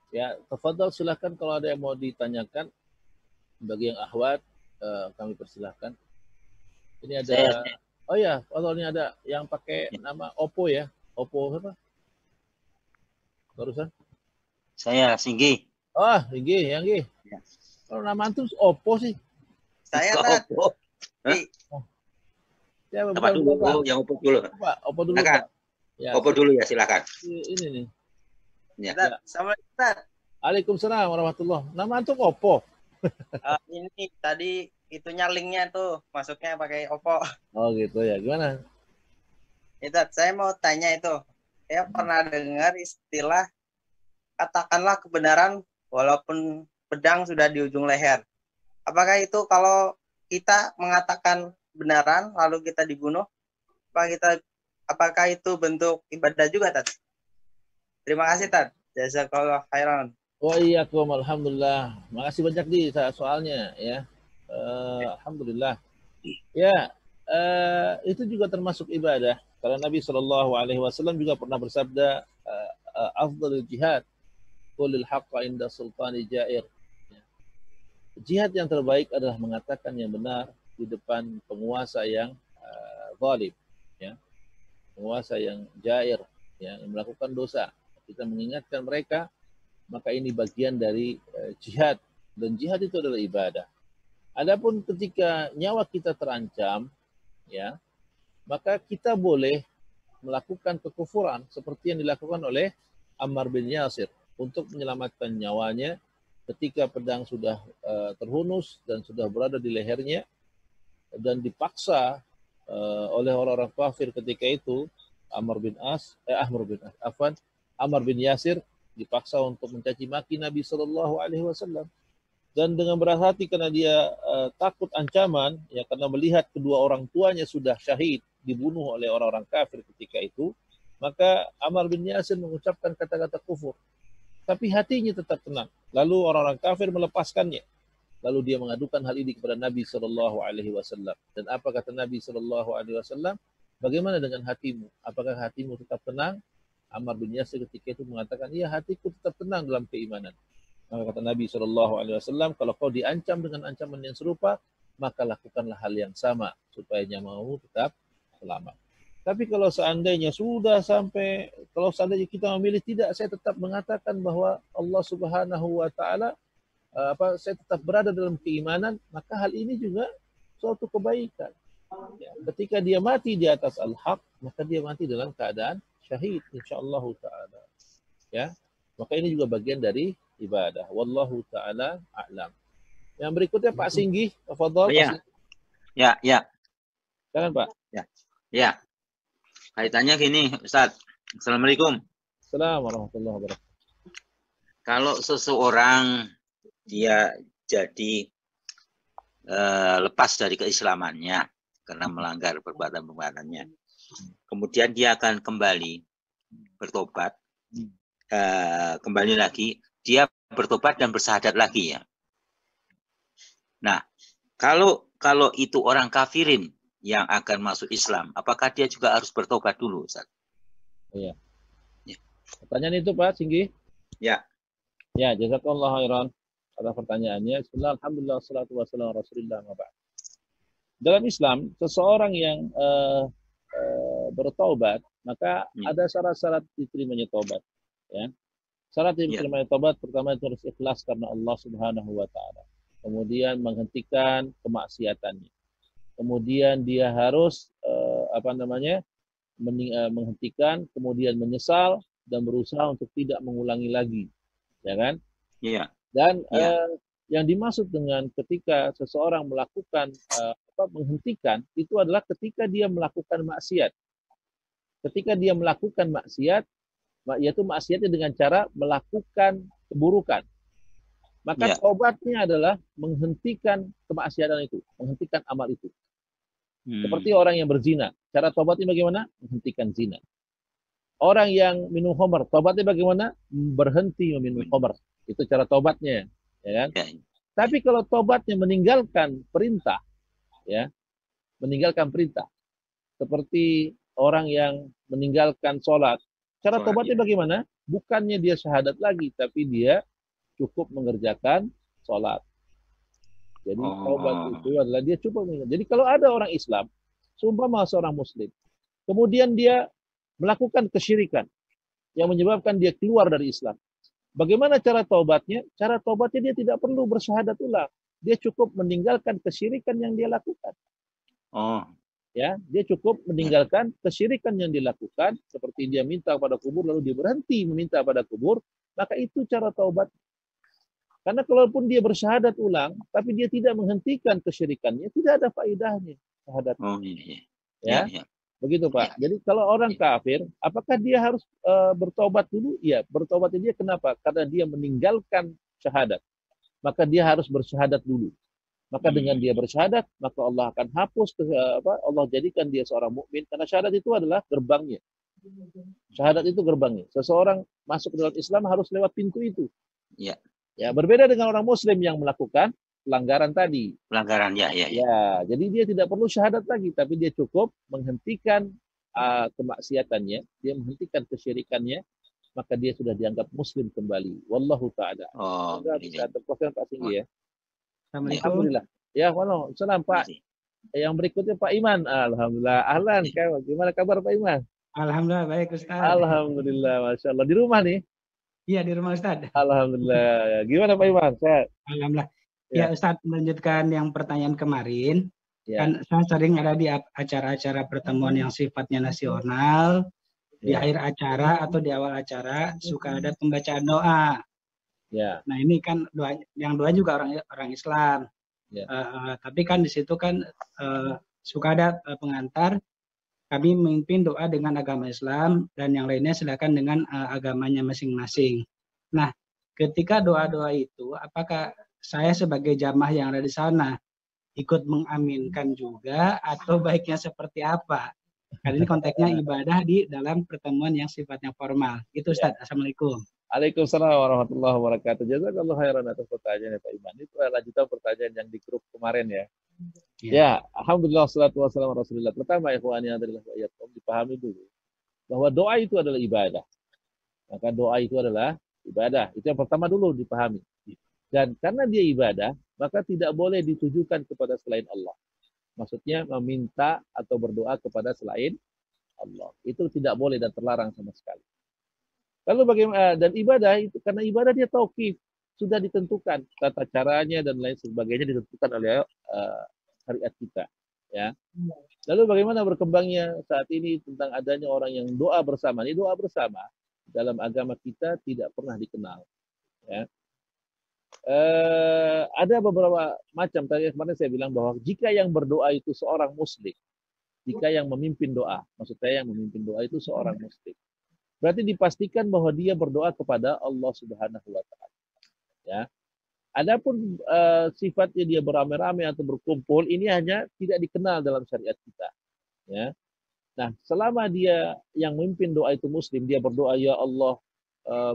Ya, tafadhal silakan kalau ada yang mau ditanyakan. Bagi yang akhwat, kami persilahkan. Ini ada, oh ya, kalau ini ada yang pakai nama Oppo, ya. Oppo apa? Barusan? Saya Singgi. Oh, Singgi, yang Singgi. Ya. Kalau nama antum Oppo sih. Saya Oppo. Ya, apa dulu? Oh, yang Oppo dulu. Oppo dulu, Pak. Ya, Oppo dulu ya, silakan. Ini nih. Ya. Assalamualaikum. Waalaikumsalam warahmatullahi. Nama antum Oppo. Ini tadi itunya linknya tuh masuknya pakai Oppo. Oh gitu ya, gimana? Itu saya mau tanya itu. Saya pernah dengar istilah katakanlah kebenaran walaupun pedang sudah di ujung leher. Apakah itu kalau kita mengatakan kebenaran lalu kita dibunuh, apakah itu bentuk ibadah juga, Tat? Terima kasih, Tat. Jazakallahu khairan. Wa iyyakum, alhamdulillah. Makasih banyak di soalnya, ya. Alhamdulillah. Ya, itu juga termasuk ibadah. Karena Nabi SAW juga pernah bersabda, afdhalul jihad qulil haqqa inda sultani jair. Jihad yang terbaik adalah mengatakan yang benar di depan penguasa yang zalim, ya. Penguasa yang jair, ya, yang melakukan dosa. Kita mengingatkan mereka, maka ini bagian dari jihad, dan jihad itu adalah ibadah. Adapun ketika nyawa kita terancam, ya, maka kita boleh melakukan kekufuran seperti yang dilakukan oleh Ammar bin Yasir untuk menyelamatkan nyawanya. ketika pedang sudah terhunus dan sudah berada di lehernya dan dipaksa oleh orang-orang kafir ketika itu, Ammar bin Yasir dipaksa untuk mencaci maki Nabi Shallallahu Alaihi Wasallam, dan dengan berat hati karena dia takut ancaman, ya, karena melihat kedua orang tuanya sudah syahid, dibunuh oleh orang-orang kafir ketika itu, maka Ammar bin Yasir mengucapkan kata-kata kufur. Tapi hatinya tetap tenang. Lalu orang-orang kafir melepaskannya. Lalu dia mengadukan hal ini kepada Nabi Shallallahu Alaihi Wasallam. Dan apa kata Nabi Shallallahu Alaihi Wasallam? Bagaimana dengan hatimu? Apakah hatimu tetap tenang? Ammar bin Yasir ketika itu mengatakan, iya, hatiku tetap tenang dalam keimanan. Maka kata Nabi Shallallahu Alaihi Wasallam, kalau kau diancam dengan ancaman yang serupa, maka lakukanlah hal yang sama supaya nyawamu tetap selamat. Tapi kalau seandainya kita memilih tidak, saya tetap mengatakan bahwa Allah Subhanahu wa Ta'ala, saya tetap berada dalam keimanan, maka hal ini juga suatu kebaikan. Ya, ketika dia mati di atas al-haq, maka dia mati dalam keadaan syahid, insyaallah ta'ala. Ya, maka ini juga bagian dari ibadah. Wallahu ta'ala a'lam. Yang berikutnya Pak Singgih, tafadhol. Ya. Silakan Pak. Ya. Kaitannya gini, Ustaz. Assalamualaikum. Assalamualaikum warahmatullahi wabarakatuh. Kalau seseorang dia jadi lepas dari keislamannya karena melanggar perbuatan-perbuatannya, kemudian dia akan kembali bertobat, kembali lagi, dia bertobat dan bersyahadat lagi, ya. Nah, kalau itu orang kafirin yang akan masuk Islam, apakah dia juga harus bertobat dulu, Ustaz? Iya. Ya. Pertanyaan itu Pak Singgi? Ya. Ya, jazakallahu khairan atas pertanyaannya. Bismillah, alhamdulillah, wassalatu wassalamu ala rasulillah, wa ba'd. Dalam Islam, seseorang yang bertaubat, maka ada syarat-syarat diterimanya taubat. Ya. Syarat diterimanya taubat pertama itu harus ikhlas karena Allah Subhanahu wa Ta'ala. Kemudian menghentikan kemaksiatannya. Kemudian dia harus menghentikan, kemudian menyesal dan berusaha untuk tidak mengulangi lagi, ya kan? Iya. Dan yang dimaksud dengan ketika seseorang melakukan menghentikan itu adalah ketika dia melakukan maksiat. Ketika dia melakukan maksiat, yaitu maksiatnya dengan cara melakukan keburukan. Maka taubatnya adalah menghentikan kemaksiatan itu, menghentikan amal itu. Seperti orang yang berzina. Cara taubatnya bagaimana? Menghentikan zina. Orang yang minum khamr, taubatnya bagaimana? Berhenti meminum khamr. Itu cara taubatnya, ya kan? Tapi kalau taubatnya meninggalkan perintah, ya, meninggalkan perintah, seperti orang yang meninggalkan sholat. Cara taubatnya bagaimana? Bukannya dia syahadat lagi, tapi dia cukup mengerjakan sholat. Jadi taubat itu adalah dia cukup mengerjakan. Jadi kalau ada orang Islam, seumpama seorang Muslim, kemudian dia melakukan kesyirikan yang menyebabkan dia keluar dari Islam. Bagaimana cara taubatnya? Cara taubatnya dia tidak perlu bersyahadat ulang. Dia cukup meninggalkan kesyirikan yang dia lakukan. Ya, dia cukup meninggalkan kesyirikan yang dilakukan, seperti dia minta pada kubur lalu dia berhenti meminta pada kubur, maka itu cara taubat. Karena kalaupun dia bersyahadat ulang, tapi dia tidak menghentikan kesyirikannya, tidak ada faedahnya syahadat. Ya, begitu Pak. Jadi kalau orang kafir, apakah dia harus bertobat dulu? Ya, bertobatnya dia kenapa? Karena dia meninggalkan syahadat. Maka dia harus bersyahadat dulu. Maka dengan dia bersyahadat, maka Allah akan hapus, Allah jadikan dia seorang mukmin. Karena syahadat itu adalah gerbangnya. Syahadat itu gerbangnya. Seseorang masuk ke dalam Islam harus lewat pintu itu. Ya. Ya, berbeda dengan orang Muslim yang melakukan pelanggaran tadi. Pelanggaran, ya. Jadi dia tidak perlu syahadat lagi, tapi dia cukup menghentikan kemaksiatannya, dia menghentikan kesyirikannya, maka dia sudah dianggap Muslim kembali. Wallahu ta'ala. Bisa terpuaskan Pak Singgi, ya. Alhamdulillah. Ya, waalaikumsalam Pak. Yang berikutnya Pak Iman. Alhamdulillah. Ahlan, gimana kabar Pak Iman? Alhamdulillah baik Ustaz. Alhamdulillah, Masya Allah. Di rumah nih? Iya, di rumah Ustaz. Alhamdulillah. Gimana Pak Iman? Sehat? Alhamdulillah. Ya Ustaz, melanjutkan yang pertanyaan kemarin. Kan saya sering ada di acara-acara pertemuan yang sifatnya nasional. Di akhir acara atau di awal acara suka ada pembacaan doa. Ya. Nah ini kan yang dua juga orang Islam. Ya. Tapi kan di situ kan suka ada pengantar. Kami memimpin doa dengan agama Islam dan yang lainnya silakan dengan agamanya masing-masing. Nah, ketika doa-doa itu, apakah saya sebagai jamaah yang ada di sana ikut mengaminkan juga atau baiknya seperti apa? Karena ini konteksnya ibadah di dalam pertemuan yang sifatnya formal. Itu Ustaz. Assalamualaikum. Waalaikumsalam warahmatullahi wabarakatuh. Jazakallahu khairan atas pertanyaan Pak Iman. Itu lanjutan pertanyaan yang di grup kemarin ya. Ya, alhamdulillah salatu wassalamu ala Rasulillah. Pertama ikhwani adalah dipahami dulu bahwa doa itu adalah ibadah. Maka doa itu adalah ibadah. Itu yang pertama dulu dipahami. Dan karena dia ibadah, maka tidak boleh ditujukan kepada selain Allah. Maksudnya meminta atau berdoa kepada selain Allah. Itu tidak boleh dan terlarang sama sekali. Lalu bagaimana? Dan ibadah itu karena ibadah dia tauqif, sudah ditentukan tata caranya dan lain sebagainya ditentukan oleh syariat kita. Ya. Lalu bagaimana berkembangnya saat ini tentang adanya orang yang doa bersama? Ini doa bersama dalam agama kita tidak pernah dikenal. Ya. Ada beberapa macam. Tadi kemarin saya bilang bahwa jika yang berdoa itu seorang muslim, jika yang memimpin doa, maksud saya yang memimpin doa itu seorang muslim, berarti dipastikan bahwa dia berdoa kepada Allah Subhanahu wa taala. Ya. Adapun sifatnya dia beramai-ramai atau berkumpul, ini hanya tidak dikenal dalam syariat kita. Ya. Nah, selama dia yang memimpin doa itu muslim, dia berdoa, ya Allah,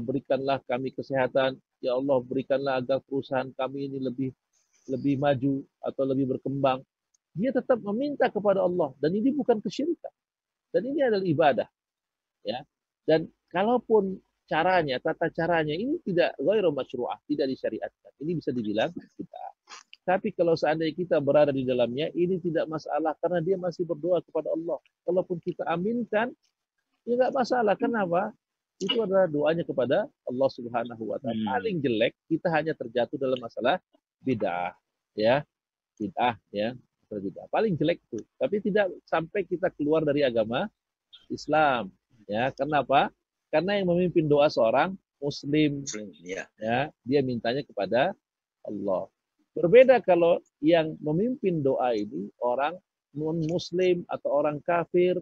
berikanlah kami kesehatan, ya Allah berikanlah agar perusahaan kami ini lebih maju atau lebih berkembang. Dia tetap meminta kepada Allah dan ini bukan kesyirikan. Dan ini adalah ibadah. Ya. Dan kalaupun caranya, tata caranya ini tidak ghairu masyru'ah, tidak disyariatkan. Ini bisa dibilang kita. Tapi kalau seandainya kita berada di dalamnya, ini tidak masalah karena dia masih berdoa kepada Allah. Kalaupun kita aminkan, ya nggak masalah. Kenapa? Itu adalah doanya kepada Allah Subhanahu wa taala. Paling jelek kita hanya terjatuh dalam masalah bid'ah, ya. Bid'ah, ya. Bid'ah. Paling jelek itu. Tapi tidak sampai kita keluar dari agama Islam, ya. Kenapa? Karena yang memimpin doa seorang muslim, ya, dia mintanya kepada Allah. Berbeda kalau yang memimpin doa ini orang non-muslim atau orang kafir,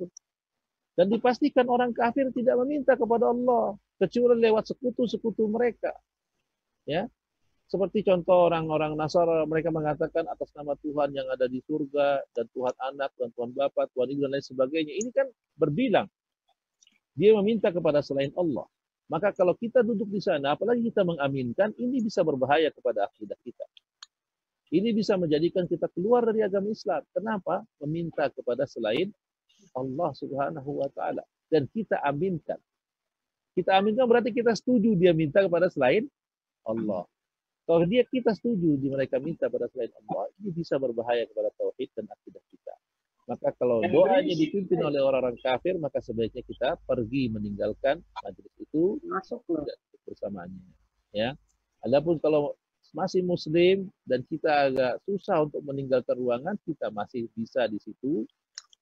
dan dipastikan orang kafir tidak meminta kepada Allah kecuali lewat sekutu-sekutu mereka. Ya, seperti contoh orang-orang Nasara, mereka mengatakan atas nama Tuhan yang ada di surga dan Tuhan Anak dan Tuhan Bapa, Tuhan Ibu dan lain sebagainya. Ini kan berbilang. Dia meminta kepada selain Allah. Maka kalau kita duduk di sana, apalagi kita mengaminkan, ini bisa berbahaya kepada akidah kita. Ini bisa menjadikan kita keluar dari agama Islam. Kenapa? Meminta kepada selain Allah Subhanahu wa taala. Dan kita aminkan. Kita aminkan berarti kita setuju dia minta kepada selain Allah. Kalau kita setuju mereka minta kepada selain Allah, ini bisa berbahaya kepada tauhid dan akidah kita. Maka kalau doanya dipimpin oleh orang-orang kafir, maka sebaiknya kita pergi meninggalkan majelis itu bersamaannya. Ya. Adapun kalau masih muslim dan kita agak susah untuk meninggalkan ruangan, kita masih bisa di situ,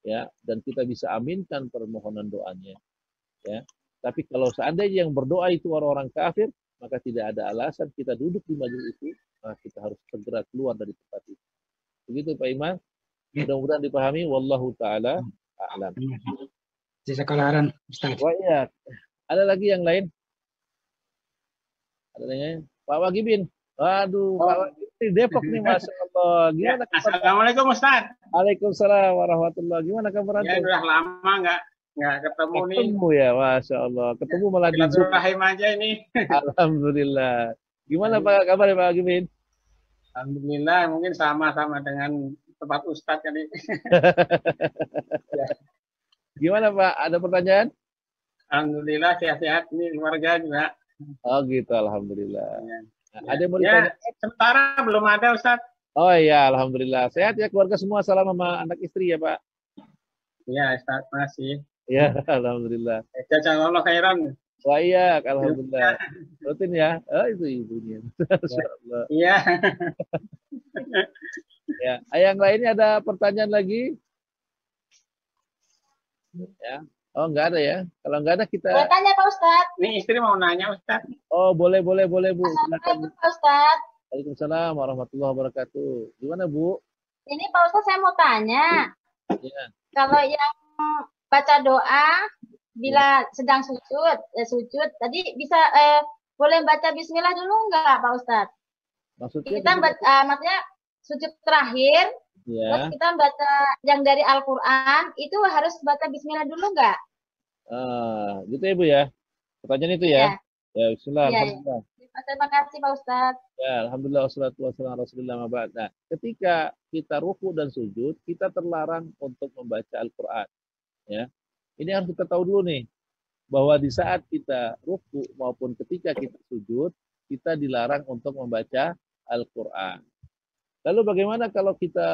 ya, dan kita bisa aminkan permohonan doanya. Ya. Tapi kalau seandainya yang berdoa itu orang-orang kafir, maka tidak ada alasan kita duduk di majelis itu, maka kita harus segera keluar dari tempat itu. Begitu Pak Iman. Mudah-mudahan dipahami. Wallahu ta'ala a'lam. Jazakallahu Ustaz. Wah iya. Ada lagi yang lain? Ada lagi? Pak Wagibin. Waduh, Pak Wagibin di Depok nih, Masya Allah. Gimana kabar? Assalamualaikum Ustaz. Waalaikumsalam warahmatullahi. Gimana kabar? Ya, udah lama nggak ketemu nih. Ketemu ya, Masya Allah. Ketemu malah di Zoom. Rahim aja ini. Alhamdulillah. Gimana Pak kabar Pak Wagibin? Alhamdulillah, mungkin sama-sama dengan tempat Ustadz kali. Ya. Gimana Pak? Ada pertanyaan? Alhamdulillah sehat-sehat, ini keluarga juga. Oh gitu, alhamdulillah. Ya. Nah, ada yang mau ditanya? Sementara belum ada Ustadz. Oh iya, alhamdulillah. Sehat ya keluarga semua, salam sama anak istri ya Pak? Iya Ustadz, masih. Ya, alhamdulillah. Jazakallahu khairan. Wah iya, alhamdulillah. Rutin ya? Oh itu ibunya. Masyaallah. Iya. Ya, yang lainnya ada pertanyaan lagi? Ya, Oh, nggak ada ya. Kalau nggak ada kita. Boleh tanya Pak Ustadz? Ini istri mau nanya Ustadz. Oh, boleh Bu. Silakan. Assalamualaikum Pak Ustadz. Waalaikumsalam warahmatullahi wabarakatuh. Gimana Bu? Ini Pak Ustadz saya mau tanya. Ya. Kalau yang baca doa bila sedang sujud, tadi bisa boleh baca Bismillah dulu nggak Pak Ustadz? Maksudnya Kita maksudnya sujud terakhir, ya. kita baca yang dari Al-Quran itu harus baca Bismillah dulu nggak? Gitu ya Bu ya. Pertanyaan itu ya. Ya, Bismillah. Ya. Alhamdulillah. Terima kasih Pak Ustadz. Ya, alhamdulillah wassalatu wassalamu ala Rasulillah ma ba'd. Nah, ketika kita ruku dan sujud, kita terlarang untuk membaca Al-Qur'an, ya. Ini harus kita tahu dulu nih, bahwa di saat kita ruku maupun ketika kita sujud, kita dilarang untuk membaca Al-Qur'an. Lalu bagaimana kalau kita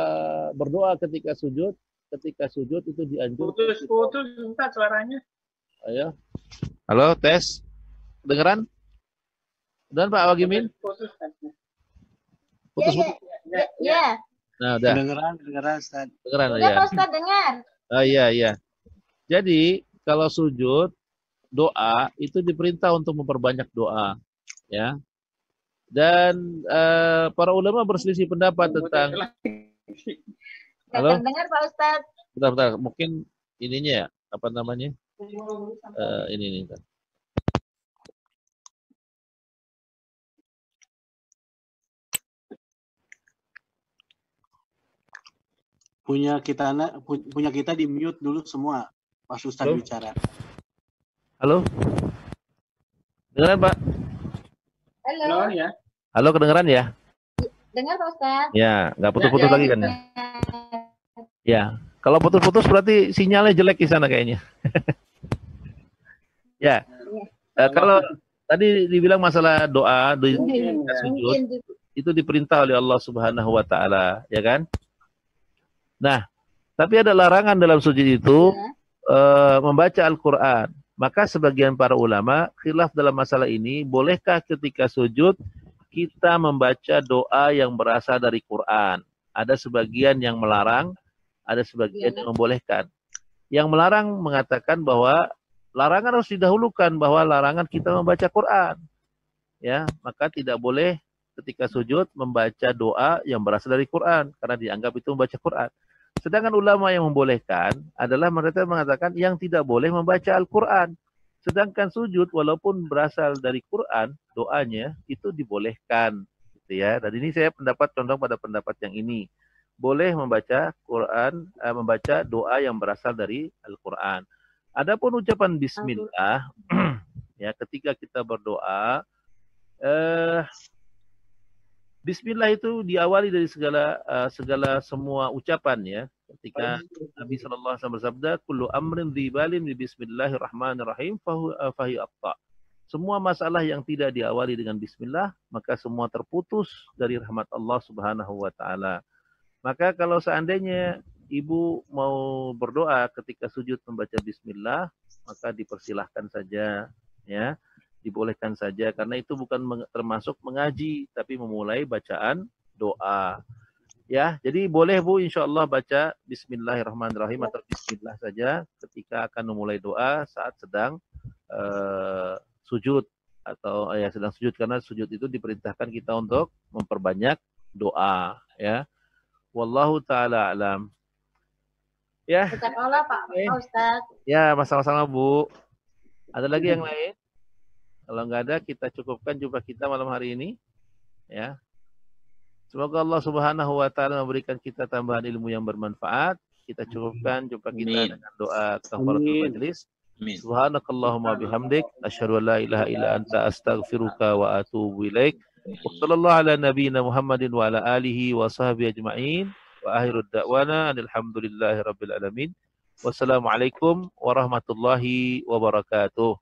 berdoa ketika sujud? Ketika sujud itu dianjurkan. Putus Ustaz suaranya. Ayo. Halo, tes. Kedengeran? Dan Pak Wagimin? Putus. Ya. Nah, udah. Dengeran Ustaz. Dengeran Udah ya. Pak Ustadz dengar. Iya. Jadi, kalau sujud, doa, itu diperintah untuk memperbanyak doa. Ya. Dan para ulama berselisih pendapat tentang... Halo? Dengar Pak Ustadz. Bentar. Mungkin ininya ya, apa namanya? Ini. Punya kita di mute dulu semua pas Ustaz bicara. Halo? Dengeran Pak? Halo. Ya. Halo, kedengeran ya? Dengar Pak Ustadz. Ya, nggak putus-putus lagi kan ya? Ya, kalau putus-putus berarti sinyalnya jelek di sana kayaknya. Ya, kalau tadi dibilang masalah doa, sujud, itu diperintah oleh Allah Subhanahu Wa Taala, ya kan? Nah, tapi ada larangan dalam sujud itu membaca Al-Quran. Maka sebagian para ulama khilaf dalam masalah ini, bolehkah ketika sujud kita membaca doa yang berasal dari Quran? Ada sebagian yang melarang, ada sebagian yang membolehkan. Yang melarang mengatakan bahwa larangan harus didahulukan, bahwa larangan kita membaca Quran. Ya, maka tidak boleh ketika sujud membaca doa yang berasal dari Quran, karena dianggap itu membaca Quran. Sedangkan ulama yang membolehkan adalah mereka mengatakan yang tidak boleh membaca Al-Quran. Sedangkan sujud walaupun berasal dari Quran, doanya itu dibolehkan. Gitu ya. Dan ini saya condong pada pendapat yang ini. Boleh membaca Quran, membaca doa yang berasal dari Al-Quran. Adapun ucapan Bismillah, ya ketika kita berdoa, Bismillah itu diawali dari segala semua ucapan ya. Ketika Nabi SAW bersabda, "Kullu amrin dzibalin bi bismillahirrahmanirrahim fahi aqta." Semua masalah yang tidak diawali dengan bismillah, maka semua terputus dari rahmat Allah Subhanahu wa taala. Maka kalau seandainya ibu mau berdoa ketika sujud membaca bismillah, maka dipersilahkan saja ya. Dibolehkan saja karena itu bukan termasuk mengaji tapi memulai bacaan doa. Ya, jadi boleh Bu insyaallah baca bismillahirrahmanirrahim atau bismillah saja ketika akan memulai doa saat sedang sujud atau sedang sujud, karena sujud itu diperintahkan kita untuk memperbanyak doa ya. Wallahu taala alam. Ya. Pak Ustaz. Ya, sama-sama Bu. Ada lagi yang lain? Kalau nggak ada, kita cukupkan jumpa kita malam hari ini. Ya. Semoga Allah Subhanahu wa taala memberikan kita tambahan ilmu yang bermanfaat. Kita cukupkan jumpa kita dengan doa kafaratul majlis. Subhanakallahumma bihamdik asyhadu an la ilaha illa anta astaghfiruka wa atubu ilaik. Wassallallahu ala nabiyyina Muhammadin wa ala alihi wa sahbihi ajma'in. Wa akhirud da'wana alhamdulillahi rabbil alamin. Wassalamualaikum warahmatullahi wabarakatuh.